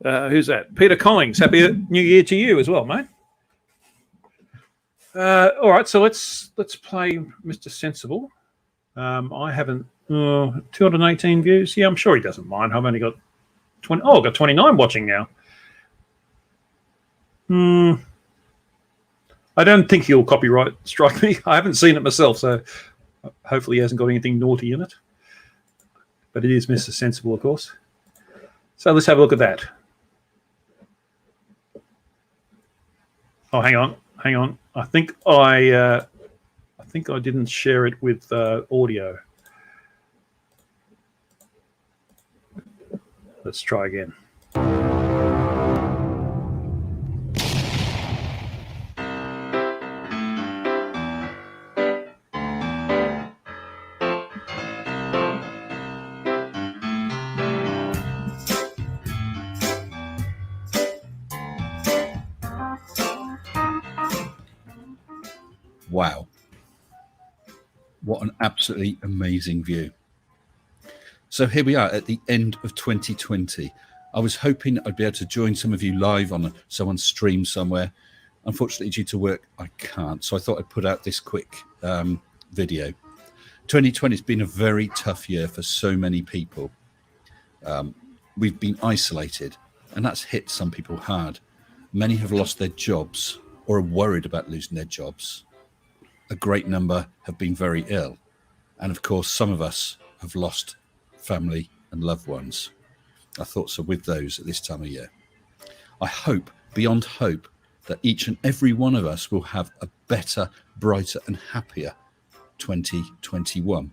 Who's that? Peter Collings. Happy New Year to you as well, mate. All right, so let's play Mr. Sensible. I haven't 218 views. Yeah, I'm sure he doesn't mind. I've only got 20. Oh, I've got 29 watching now. I don't think he'll copyright strike me. I haven't seen it myself, so hopefully he hasn't got anything naughty in it. But it is Mr. Sensible, of course. So let's have a look at that. Oh, hang on. I think I didn't share it with audio. Let's try again. Wow. What an absolutely amazing view. So here we are at the end of 2020. I was hoping I'd be able to join some of you live on someone's stream somewhere. Unfortunately, due to work, I can't. So I thought I'd put out this quick video. 2020 has been a very tough year for so many people. We've been isolated, and that's hit some people hard. Many have lost their jobs or are worried about losing their jobs. A great number have been very ill. And of course, some of us have lost family and loved ones. Our thoughts are with those at this time of year. I hope, beyond hope, that each and every one of us will have a better, brighter and happier 2021.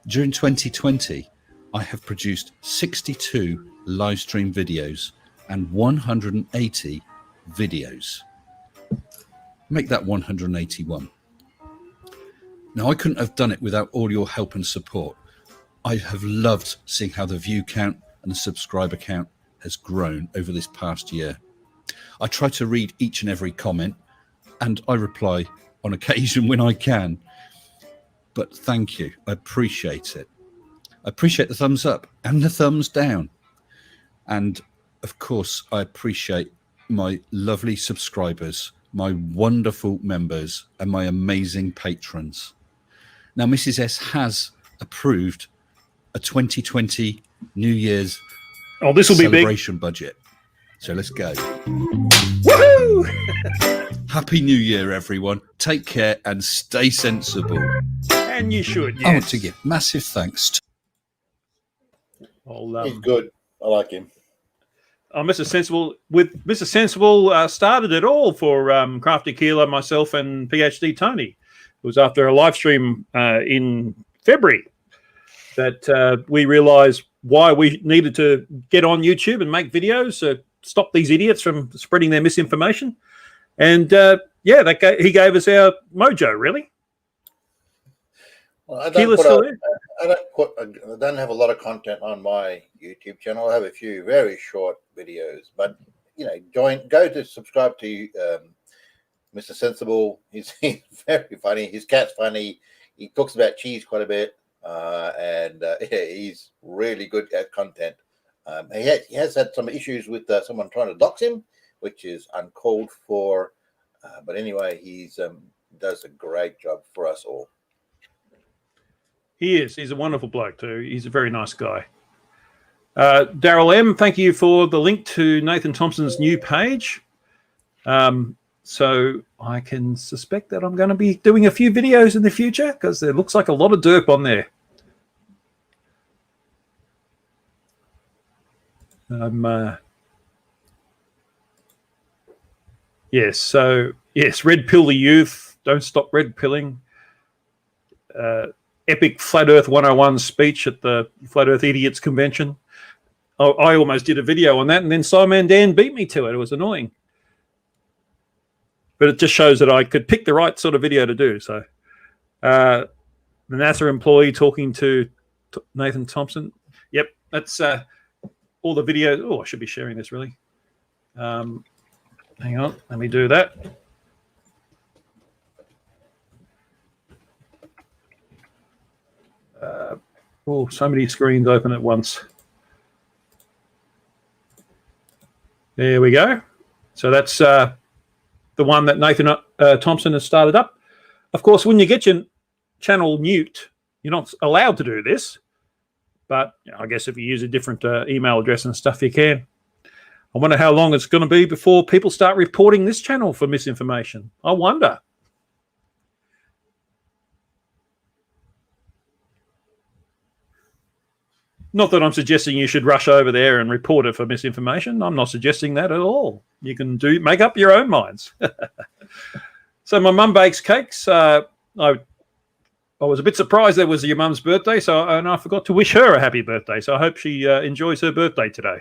During 2020, I have produced 62 live stream videos and 180 videos. Make that 181. Now, I couldn't have done it without all your help and support. I have loved seeing how the view count and the subscriber count has grown over this past year. I try to read each and every comment, and I reply on occasion when I can. But thank you. I appreciate it. I appreciate the thumbs up and the thumbs down. And of course, I appreciate my lovely subscribers, my wonderful members, and my amazing patrons. Now, Mrs. S has approved a 2020 New Year's this will be celebration budget. So let's go. Woohoo! Happy New Year, everyone. Take care and stay sensible. And you should, yes. I want to give massive thanks to... He's good. I like him. Mr. Sensible, Mr. Sensible started it all for Crafty Keeler, myself, and PhD Tony. It was after a live stream in February that we realised why we needed to get on YouTube and make videos to stop these idiots from spreading their misinformation. And he gave us our mojo, really. Well, I don't have a lot of content on my YouTube channel. I have a few very short videos, but go to subscribe to Mr. Sensible. He's very funny. His cat's funny. He talks about cheese quite a bit, and he's really good at content. He has had some issues with someone trying to dox him, which is uncalled for. But anyway, he's does a great job for us all. He is. He's a wonderful bloke too. He's a very nice guy. Daryl M, thank you for the link to Nathan Thompson's new page. So I can suspect that I'm going to be doing a few videos in the future because there looks like a lot of derp on there. Yes, so yes, red pill the youth. Don't stop red pilling. Epic Flat Earth 101 speech at the Flat Earth Idiots Convention. I almost did a video on that, and then Simon Dan beat me to it. It was annoying. But it just shows that I could pick the right sort of video to do. So the NASA employee talking to Nathan Thompson. Yep, that's all the videos. Oh, I should be sharing this, really. Hang on, let me do that. So many screens open at once. There we go. So that's the one that Nathan Thompson has started up. Of course, when you get your channel nuked, you're not allowed to do this. But I guess if you use a different email address and stuff, you can. I wonder how long it's going to be before people start reporting this channel for misinformation. I wonder. Not that I'm suggesting you should rush over there and report it for misinformation. I'm not suggesting that at all. You can make up your own minds. So my mum bakes cakes. I was a bit surprised that was your mum's birthday, and I forgot to wish her a happy birthday. So I hope she enjoys her birthday today.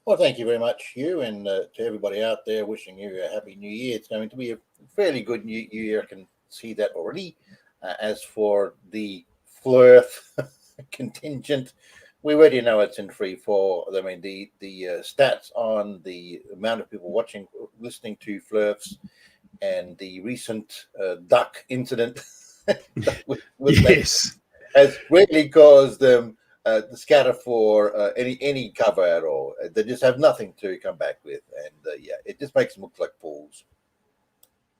Well, thank you very much, Hugh, and to everybody out there, wishing you a happy new year. It's going to be a fairly good new year. I can see that already. As for the Flirth contingent, we already know it's in free fall. I mean, the stats on the amount of people listening to Flirths, and the recent duck incident with yes, has really caused them to scatter for any cover at all. They just have nothing to come back with, and it just makes them look like fools.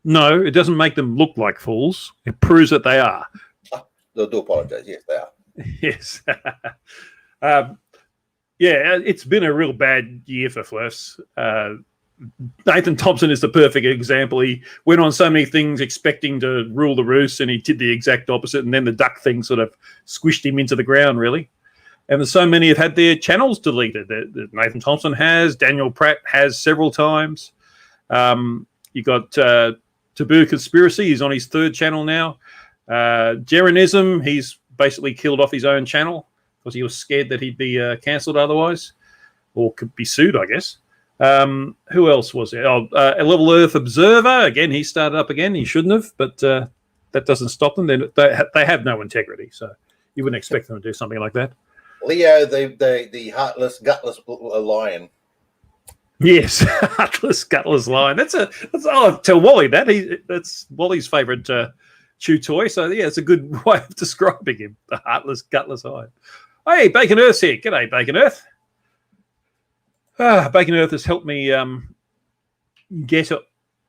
No, it doesn't make them look like fools. It proves that they are. I do apologize. Yes, they are. Yes. It's been a real bad year for Flirths. Nathan Thompson is the perfect example. He went on so many things expecting to rule the roost, and he did the exact opposite, and then the duck thing sort of squished him into the ground, really. And there's so many have had their channels deleted. Nathan Thompson has, Daniel Pratt has several times. You got Taboo Conspiracy, he's on his third channel now. Jeranism, he's basically killed off his own channel because he was scared that he'd be cancelled otherwise. or could be sued, I guess. Who else was there? Oh, a Level Earth Observer. Again, he started up again. He shouldn't have, but that doesn't stop them. They have no integrity, so you wouldn't expect them to do something like that. Leo, the heartless, gutless lion. Yes, heartless, gutless lion. That's I'll tell Wally that's Wally's favourite chew toy. So yeah, it's a good way of describing him. The heartless, gutless lion. Hey, Bacon Earth's here. G'day, Bacon Earth. Bacon Earth has helped me get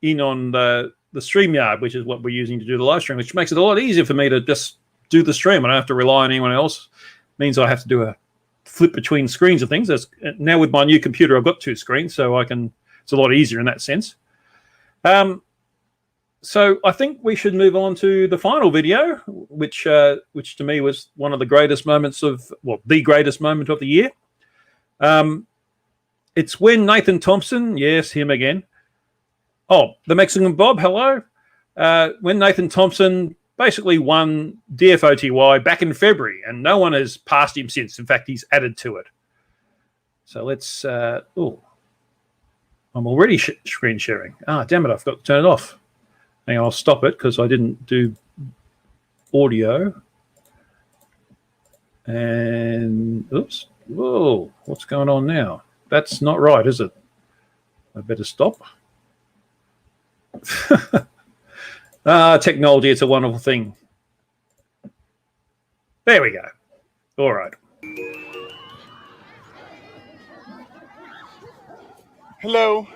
in on the StreamYard, which is what we're using to do the live stream, which makes it a lot easier for me to just do the stream. I don't have to rely on anyone else. It means I have to do a flip between screens and things. Now with my new computer, I've got 2 screens, so it's a lot easier in that sense. So I think we should move on to the final video, which to me was one of the greatest moments the greatest moment of the year. It's when Nathan Thompson, yes, him again. Oh, the Mexican Bob, hello. When Nathan Thompson basically won DFOTY back in February, and no one has passed him since. In fact, he's added to it. So let's... I'm already screen sharing. Damn it, I've got to turn it off. Hang on, I'll stop it because I didn't do audio. And, oops. Whoa, what's going on now? That's not right, is it? I better stop. Technology, it's a wonderful thing. There we go. All right. Hello.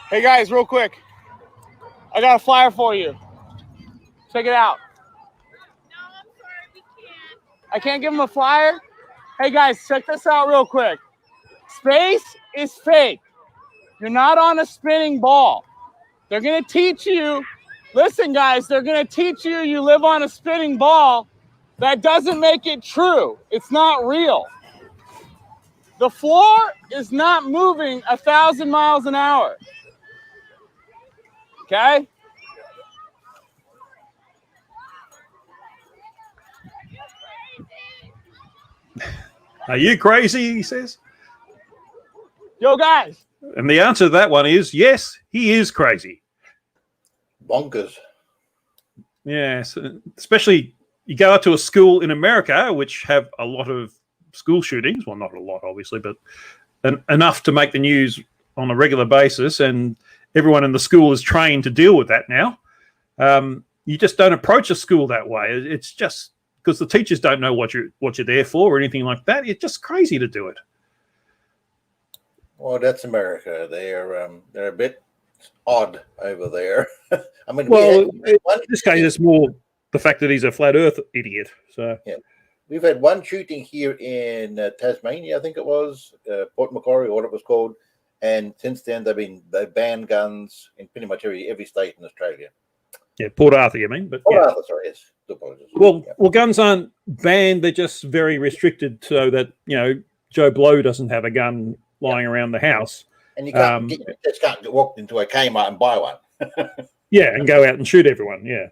Hey guys, real quick. I got a flyer for you. Check it out. No, I'm sorry, we can't. I can't give them a flyer? Hey guys, check this out real quick. Space is fake. You're not on a spinning ball. They're going to teach you, listen guys, they're going to teach you you live on a spinning ball. That doesn't make it true. It's not real. The floor is not moving 1,000 miles an hour. Okay? Are you crazy, he says? Yo, guys. And the answer to that one is, yes, he is crazy. Bonkers. Yes, especially you go out to a school in America, which have a lot of school shootings. Well, not a lot, obviously, but enough to make the news on a regular basis. And everyone in the school is trained to deal with that now. You just don't approach a school that way. It's just because the teachers don't know what you're there for or anything like that. It's just crazy to do it. Well, that's America. They're a bit odd over there. I mean, well, in this case, it's more the fact that he's a flat Earth idiot. So yeah, we've had one shooting here in Tasmania, I think it was Port Macquarie, or what it was called, and since then they've banned guns in pretty much every state in Australia. Yeah, Port Arthur, you mean? But Port Arthur, sorry, yes. Well, guns aren't banned; they're just very restricted, so that Joe Blow doesn't have a gun lying around the house. And you can't just can't walk into a Kmart and buy one. Yeah, and go out and shoot everyone. Yeah.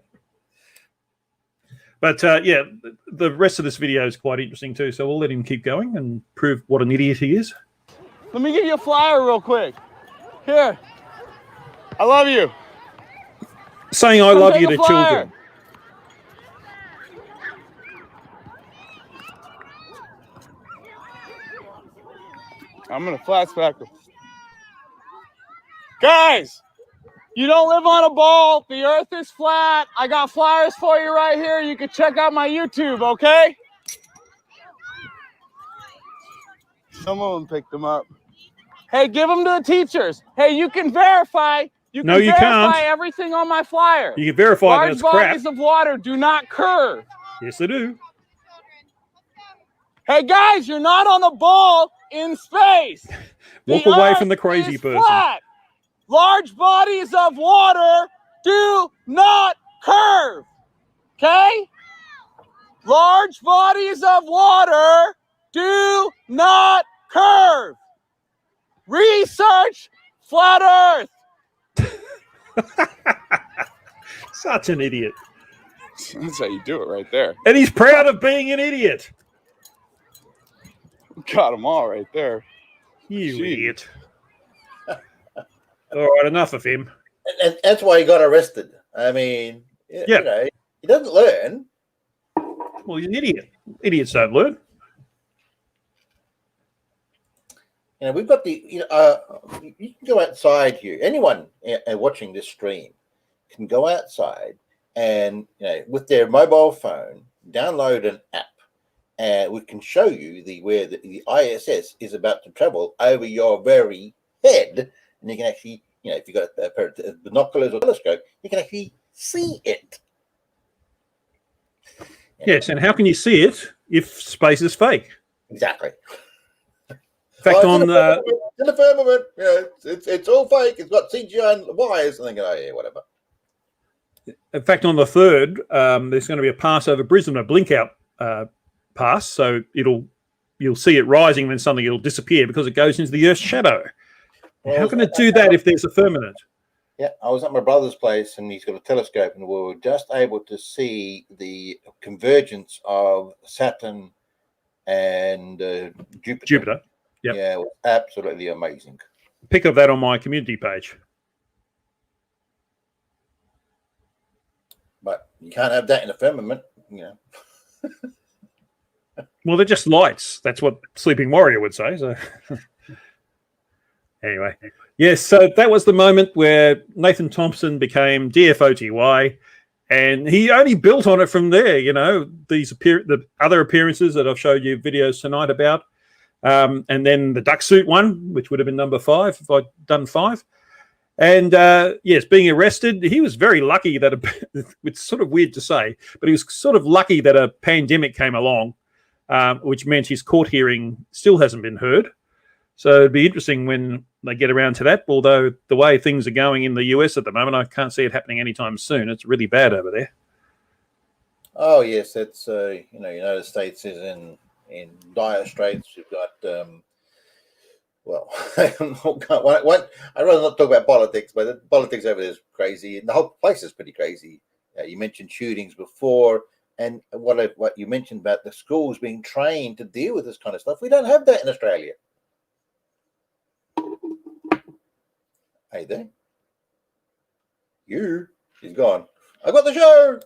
But yeah, the rest of this video is quite interesting too. So we'll let him keep going and prove what an idiot he is. Let me give you a flyer real quick. Here. I love you. Saying I love you to children. I'm going to flash backwards. Guys, you don't live on a ball. The earth is flat. I got flyers for you right here. You can check out my YouTube, okay? Some of them picked them up. Hey, give them to the teachers. Hey, you can verify. You can't. Everything on my flyer. You can verify that it's crap. Large bodies of water do not curve. Yes, they do. Hey, guys, you're not on a ball in space. Walk away from the crazy person. Flat. Large bodies of water do not curve. Okay? Large bodies of water do not curve. Research flat Earth. Such an idiot. That's how you do it right there. And he's proud of being an idiot. Got them all right there. You idiot. All right, enough of him. And that's why he got arrested. I mean, you know, he doesn't learn. Well, he's an idiot. Idiots don't learn. You know, we've got the, you can go outside here. Anyone watching this stream can go outside and, you know, with their mobile phone, download an app, and we can show you where the ISS is about to travel over your very head, and you can actually, you know, if you've got a pair of binoculars or telescope, you can actually see it. Yes, and how can you see it if space is fake? Exactly. In fact, in the firmament, you know, it's all fake. It's got CGI and wires. And thinking, oh yeah, whatever. In fact, on the 3rd, there's going to be a pass over Brisbane, a blink out pass. So you'll see it rising, then suddenly it'll disappear because it goes into the Earth's shadow. Well, how can it do that if there's a firmament? Yeah, I was at my brother's place, and he's got a telescope, and we were just able to see the convergence of Saturn and Jupiter. Yep. Yeah, it was absolutely amazing. Pick of that on my community page. But you can't have that in a firmament, you know. Well, they're just lights. That's what Sleeping Warrior would say. So, anyway, yes. So that was the moment where Nathan Thompson became DFOTY, and he only built on it from there. You know, the other appearances that I've showed you videos tonight about. And then the duck suit one, which would have been number 5 if I'd done 5. And yes, being arrested, he was very lucky that it's sort of weird to say, but he was sort of lucky that a pandemic came along, which meant his court hearing still hasn't been heard. So it'd be interesting when they get around to that. Although the way things are going in the US at the moment, I can't see it happening anytime soon. It's really bad over there. Oh yes, it's United States is in dire straits. You've got well, I'd rather not talk about politics, but the politics over there is crazy, and the whole place is pretty crazy. You mentioned shootings before, and what you mentioned about the schools being trained to deal with this kind of stuff. We don't have that in Australia. Hey there, he's gone. I got the show.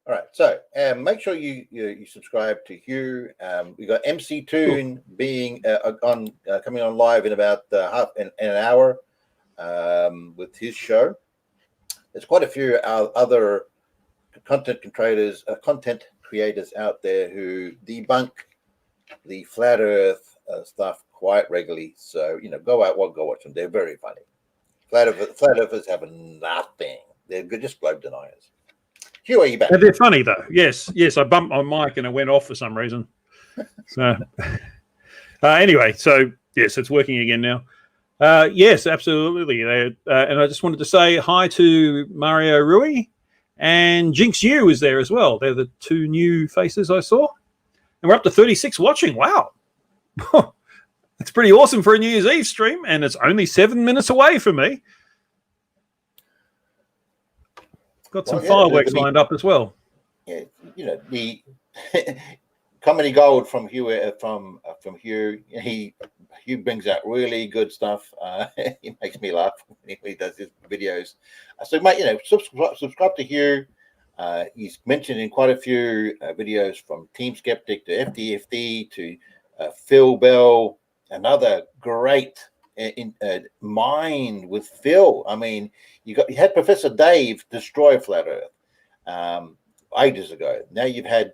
All right, so make sure you subscribe to Hugh. We got MC Toon being coming on live in about in an hour with his show. There's quite a few other content creators out there who debunk the flat Earth stuff quite regularly. So go watch them. They're very funny. Flat Earthers have nothing. They're just globe deniers. Hugh, are you back? They're funny though. Yes. I bumped my mic and it went off for some reason. So anyway, so yes, it's working again now. Yes, absolutely. And I just wanted to say hi to Mario Rui and Jinx Yu is there as well. They're the 2 new faces I saw. And we're up to 36 watching. Wow. It's pretty awesome for a New Year's Eve stream, and it's only 7 minutes away from me. Got some fireworks lined up as well. Yeah, the comedy gold from Hugh. From Hugh, Hugh brings out really good stuff. He makes me laugh when he does his videos. So, mate, subscribe to Hugh. He's mentioned in quite a few videos, from Team Skeptic to FDFD to Phil Bell. Another great mind with Phil. I mean, you had Professor Dave destroy Flat Earth ages ago. Now you've had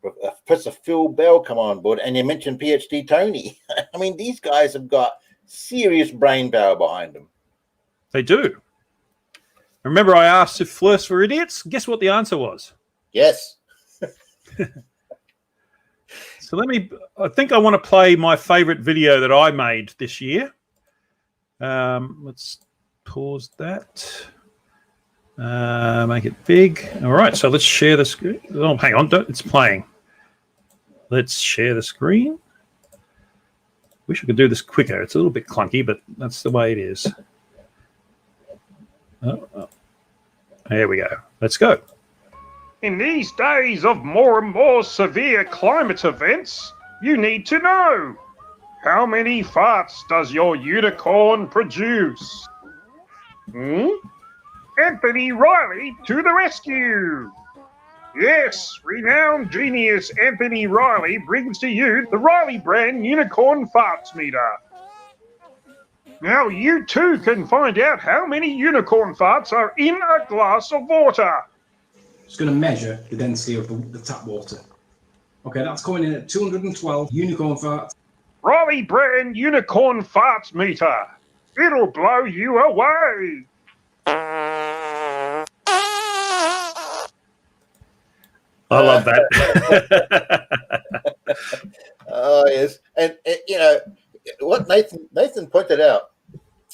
Professor Phil Bell come on board, and you mentioned PhD Tony. I mean, these guys have got serious brain power behind them. They do. Remember, I asked if Flirts for Idiots? Guess what the answer was? Yes. So I think I want to play my favorite video that I made this year. Let's pause that. Make it big. All right, so let's share the screen. Oh, hang on, it's playing. Let's share the screen. Wish I could do this quicker. It's a little bit clunky, but that's the way it is. Here we go. Let's go. In these days of more and more severe climate events, you need to know, how many farts does your unicorn produce? Anthony Riley to the rescue! Yes, renowned genius Anthony Riley brings to you the Riley brand unicorn farts meter. Now you too can find out how many unicorn farts are in a glass of water. It's going to measure the density of the tap water. Okay, that's coming in at 212 unicorn farts. Riley brand unicorn farts meter. It'll blow you away. I love that. Oh, yes. And, you know, what Nathan pointed out,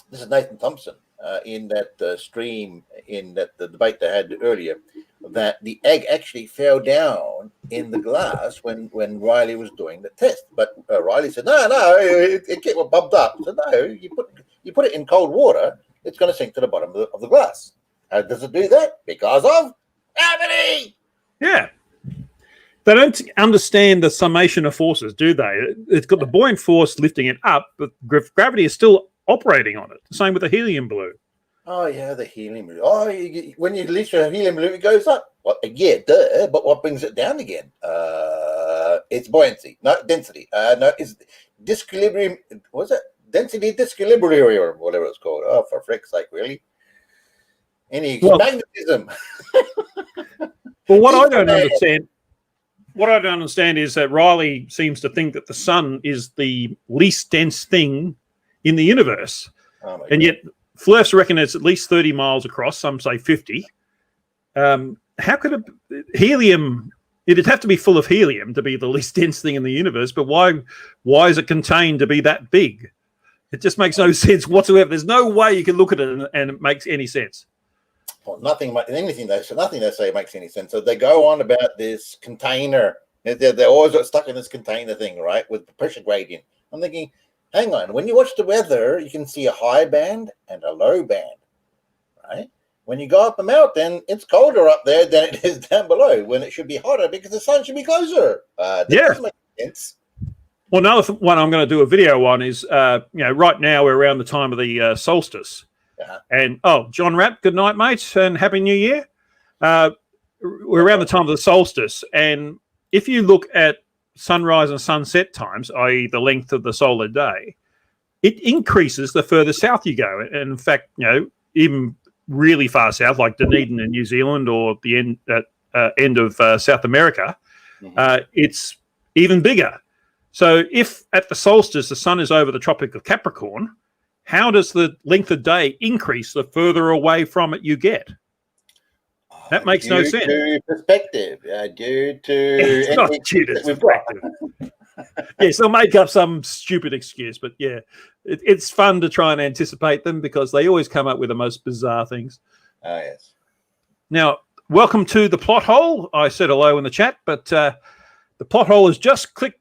this is Nathan Thompson, in that stream, in that the debate they had earlier, that the egg actually fell down in the glass when Riley was doing the test. But Riley said, no, it kept bumped up. He said, no, you put it in cold water, it's going to sink to the bottom of the glass. How does it do that? Because of gravity. Yeah. They don't understand the summation of forces, do they? It's got the buoyant force lifting it up, but gravity is still operating on it. The same with the helium balloon. Oh, yeah, the helium balloon. Oh, when you release a helium balloon, it goes up. Well, yeah, duh, but what brings it down again? It's buoyancy, not density. No, it's disequilibrium. What's it? Density disequilibrium, whatever it's called. Oh, for frick's sake, really? Magnetism. Well, what I don't understand is that Riley seems to think that the sun is the least dense thing in the universe. Oh, and yet Flurfs reckon it's at least 30 miles across, some say 50. How could helium, it'd have to be full of helium to be the least dense thing in the universe, but why is it contained to be that big? It just makes no sense whatsoever. There's no way you can look at it and it makes any sense. Well, nothing they say makes any sense. So they go on about this container. They're always stuck in this container thing, right, with the pressure gradient. I'm thinking, hang on. When you watch the weather, you can see a high band and a low band, right? When you go up a mountain, it's colder up there than it is down below, when it should be hotter because the sun should be closer. That doesn't make sense. Well, another one I'm going to do a video on is, right now we're around the time of the solstice. And, John Rapp, good night, mate, and Happy New Year. We're around the time of the solstice, and if you look at sunrise and sunset times, i.e. the length of the solar day, it increases the further south you go. And in fact, even really far south, like Dunedin in New Zealand or the end of South America, it's even bigger. So if at the solstice the sun is over the Tropic of Capricorn, how does the length of day increase the further away from it you get? That makes no sense. Due to perspective. Due to... It's not due to perspective. Yes, they'll make up some stupid excuse, but yeah, it's fun to try and anticipate them because they always come up with the most bizarre things. Oh, yes. Now, welcome to the plot hole. I said hello in the chat, but the plot hole has just clicked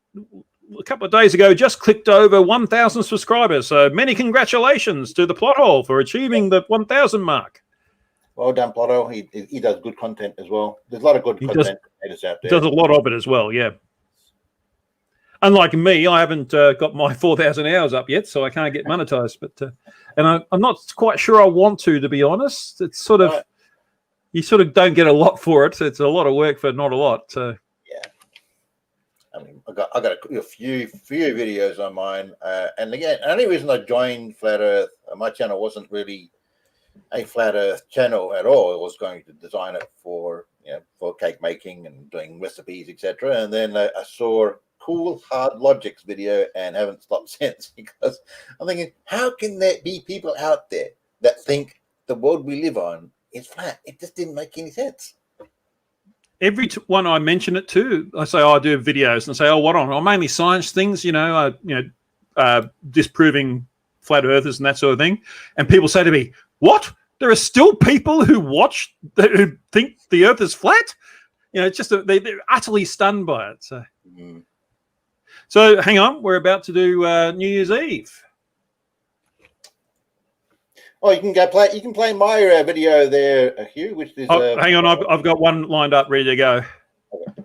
a couple of days ago, just clicked over 1,000 subscribers. So many congratulations to the plot hole for achieving the 1,000 mark. Well done, Plotto. He does good content as well. There's a lot of good content creators out there. Does a lot of it as well, yeah. Unlike me, I haven't got my 4,000 hours up yet, so I can't get monetized. But and I'm not quite sure I want to be honest. It's sort of you sort of don't get a lot for it. It's a lot of work for not a lot. So yeah, I mean, I got a few videos on mine, and again, the only reason I joined Flat Earth, my channel wasn't really a Flat Earth channel at all. I was going to design it for cake making and doing recipes, etc. And then I saw Cool Hard Logics video and haven't stopped since, because I'm thinking, how can there be people out there that think the world we live on is flat? It just didn't make any sense. Every one I mention it to, I say, I do videos, and say, what on? I'm mainly science things, disproving flat earthers and that sort of thing. And people say to me, what? There are still people who who think the earth is flat? It's just they're utterly stunned by it. So hang on, we're about to do New Year's Eve. Oh, you can go play. You can play my video there, Hugh. Which is hang on, I've got one lined up, ready to go. Okay.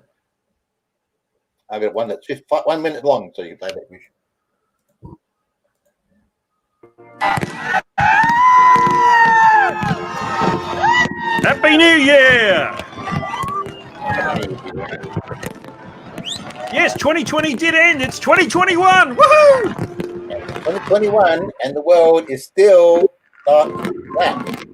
I've got one that's 1 minute long, so you can play that. Happy New Year! Yes, 2020 did end. It's 2021. Woohoo! 2021, and the world is still not that.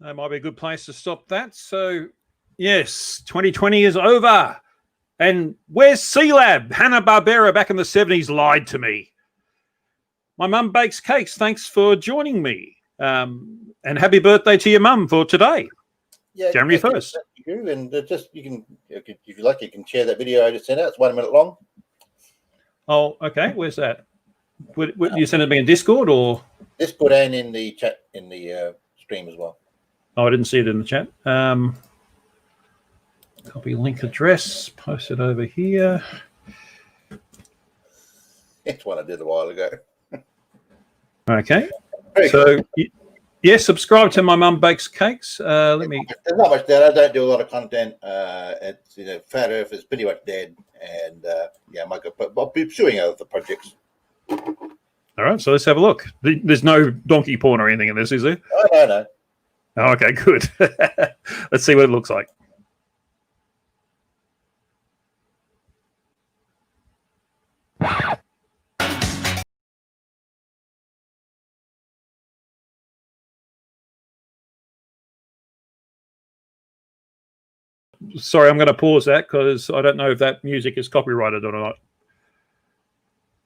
That might be a good place to stop that. So, yes, 2020 is over. And where's C-Lab? Hanna-Barbera back in the 70s lied to me. My mum bakes cakes. Thanks for joining me. And happy birthday to your mum for today, January 1st. And just you can, if you like, you can share that video I just sent out. It's 1 minute long. Oh, okay. Where's that? Would you send it to me in Discord or? Discord and in the chat, in the stream as well. Oh, I didn't see it in the chat. Copy link address, post it over here. It's one I did a while ago. Okay. Very so, cool. Yeah, subscribe to My Mum Bakes Cakes. Let me. There's not much there. I don't do a lot of content. It's Flat Earth is pretty much dead, and I'll be pursuing other projects. All right, so let's have a look. There's no donkey porn or anything in this, is there? Oh, no. Oh, okay, good. Let's see what it looks like. Sorry, I'm going to pause that because I don't know if that music is copyrighted or not.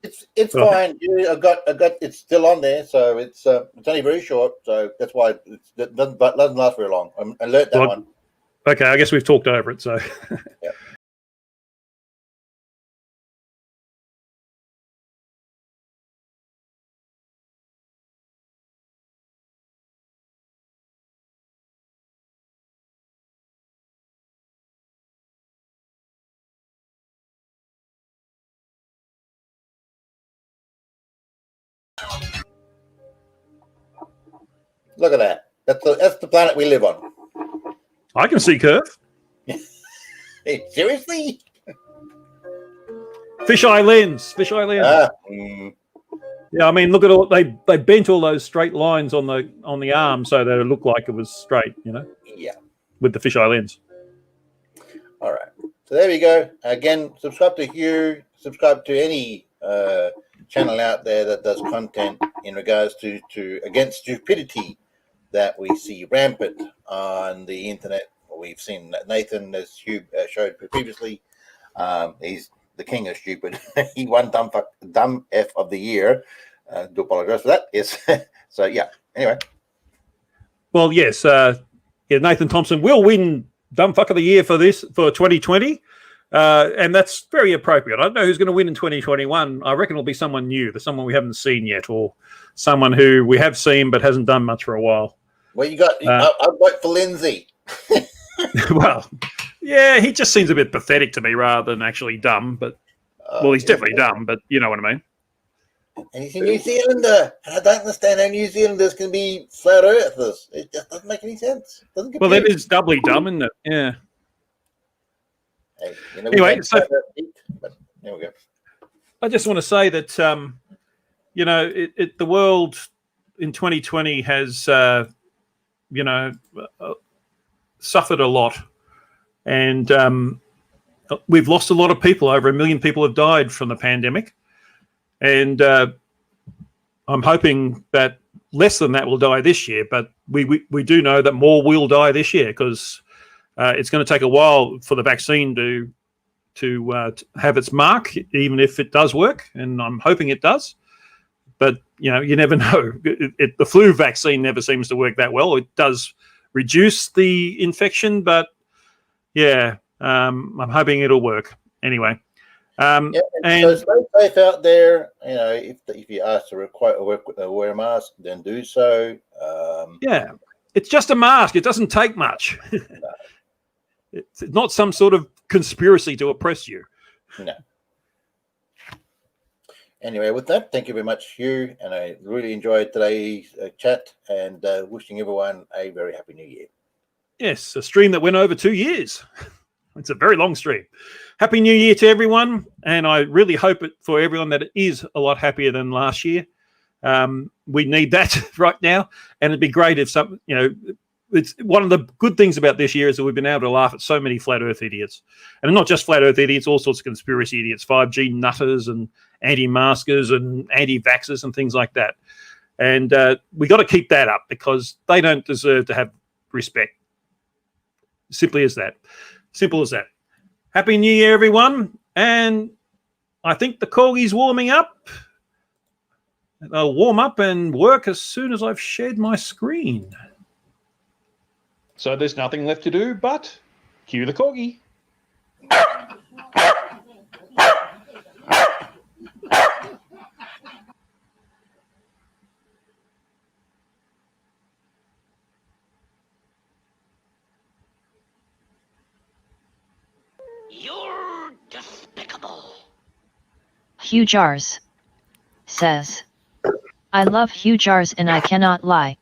It's fine. I got it's still on there, so it's only very short, so that's why it doesn't last very long. I learned that one. Okay, I guess we've talked over it, so. Yeah. Look at that. That's the planet we live on. I can see Curve. Seriously? Fisheye lens. Fisheye lens. Yeah, I mean, look at all they bent all those straight lines on the arm so that it looked like it was straight, you know? Yeah. With the fisheye lens. All right. So there we go. Again, subscribe to Hugh. Subscribe to any channel out there that does content in regards to against stupidity that we see rampant on the internet. We've seen Nathan, as Hugh showed previously. He's the king of stupid. He won dumb F of the year. Do apologize for that. Yes. So yeah. Anyway. Well, yes. Nathan Thompson will win dumb fuck of the year for 2020. And that's very appropriate. I don't know who's going to win in 2021. I reckon it'll be someone new. There's someone we haven't seen yet, or someone who we have seen but hasn't done much for a while. Well, you got. I'd vote for Lindsay. Well, yeah, he just seems a bit pathetic to me rather than actually dumb. But well, he's definitely dumb. But you know what I mean. And he's a New Zealander, and I don't understand how New Zealanders can be flat earthers. It just doesn't make any sense. Well, that is doubly dumb, isn't it? Yeah. Hey, anyway, so but there we go. I just want to say that the world in 2020 has suffered a lot, and we've lost a lot of people. Over 1 million people have died from the pandemic, and I'm hoping that less than that will die this year. But we do know that more will die this year because it's going to take a while for the vaccine to have its mark, even if it does work, and I'm hoping it does. But you never know. The flu vaccine never seems to work that well. It does reduce the infection, but I'm hoping it'll work anyway. And so stay safe out there. If you ask to wear a mask, then do so. It's just a mask. It doesn't take much. It's not some sort of conspiracy to oppress you. No. Anyway, with that, thank you very much, Hugh, and I really enjoyed today's chat, and wishing everyone a very happy New Year. Yes, a stream that went over 2 years. It's a very long stream. Happy New Year to everyone, and I really hope for everyone that it is a lot happier than last year. We need that right now, and it'd be great if it's one of the good things about this year is that we've been able to laugh at so many flat earth idiots, and not just flat earth idiots, all sorts of conspiracy idiots, 5G nutters and anti-maskers and anti-vaxxers and things like that. And we got to keep that up because they don't deserve to have respect. Simply as that. Simple as that. Happy New Year, everyone. And I think the corgi's warming up. They'll warm up and work as soon as I've shared my screen. So there's nothing left to do but cue the corgi. You're despicable. Hugh Jarsz says, I love Hugh Jarsz and I cannot lie.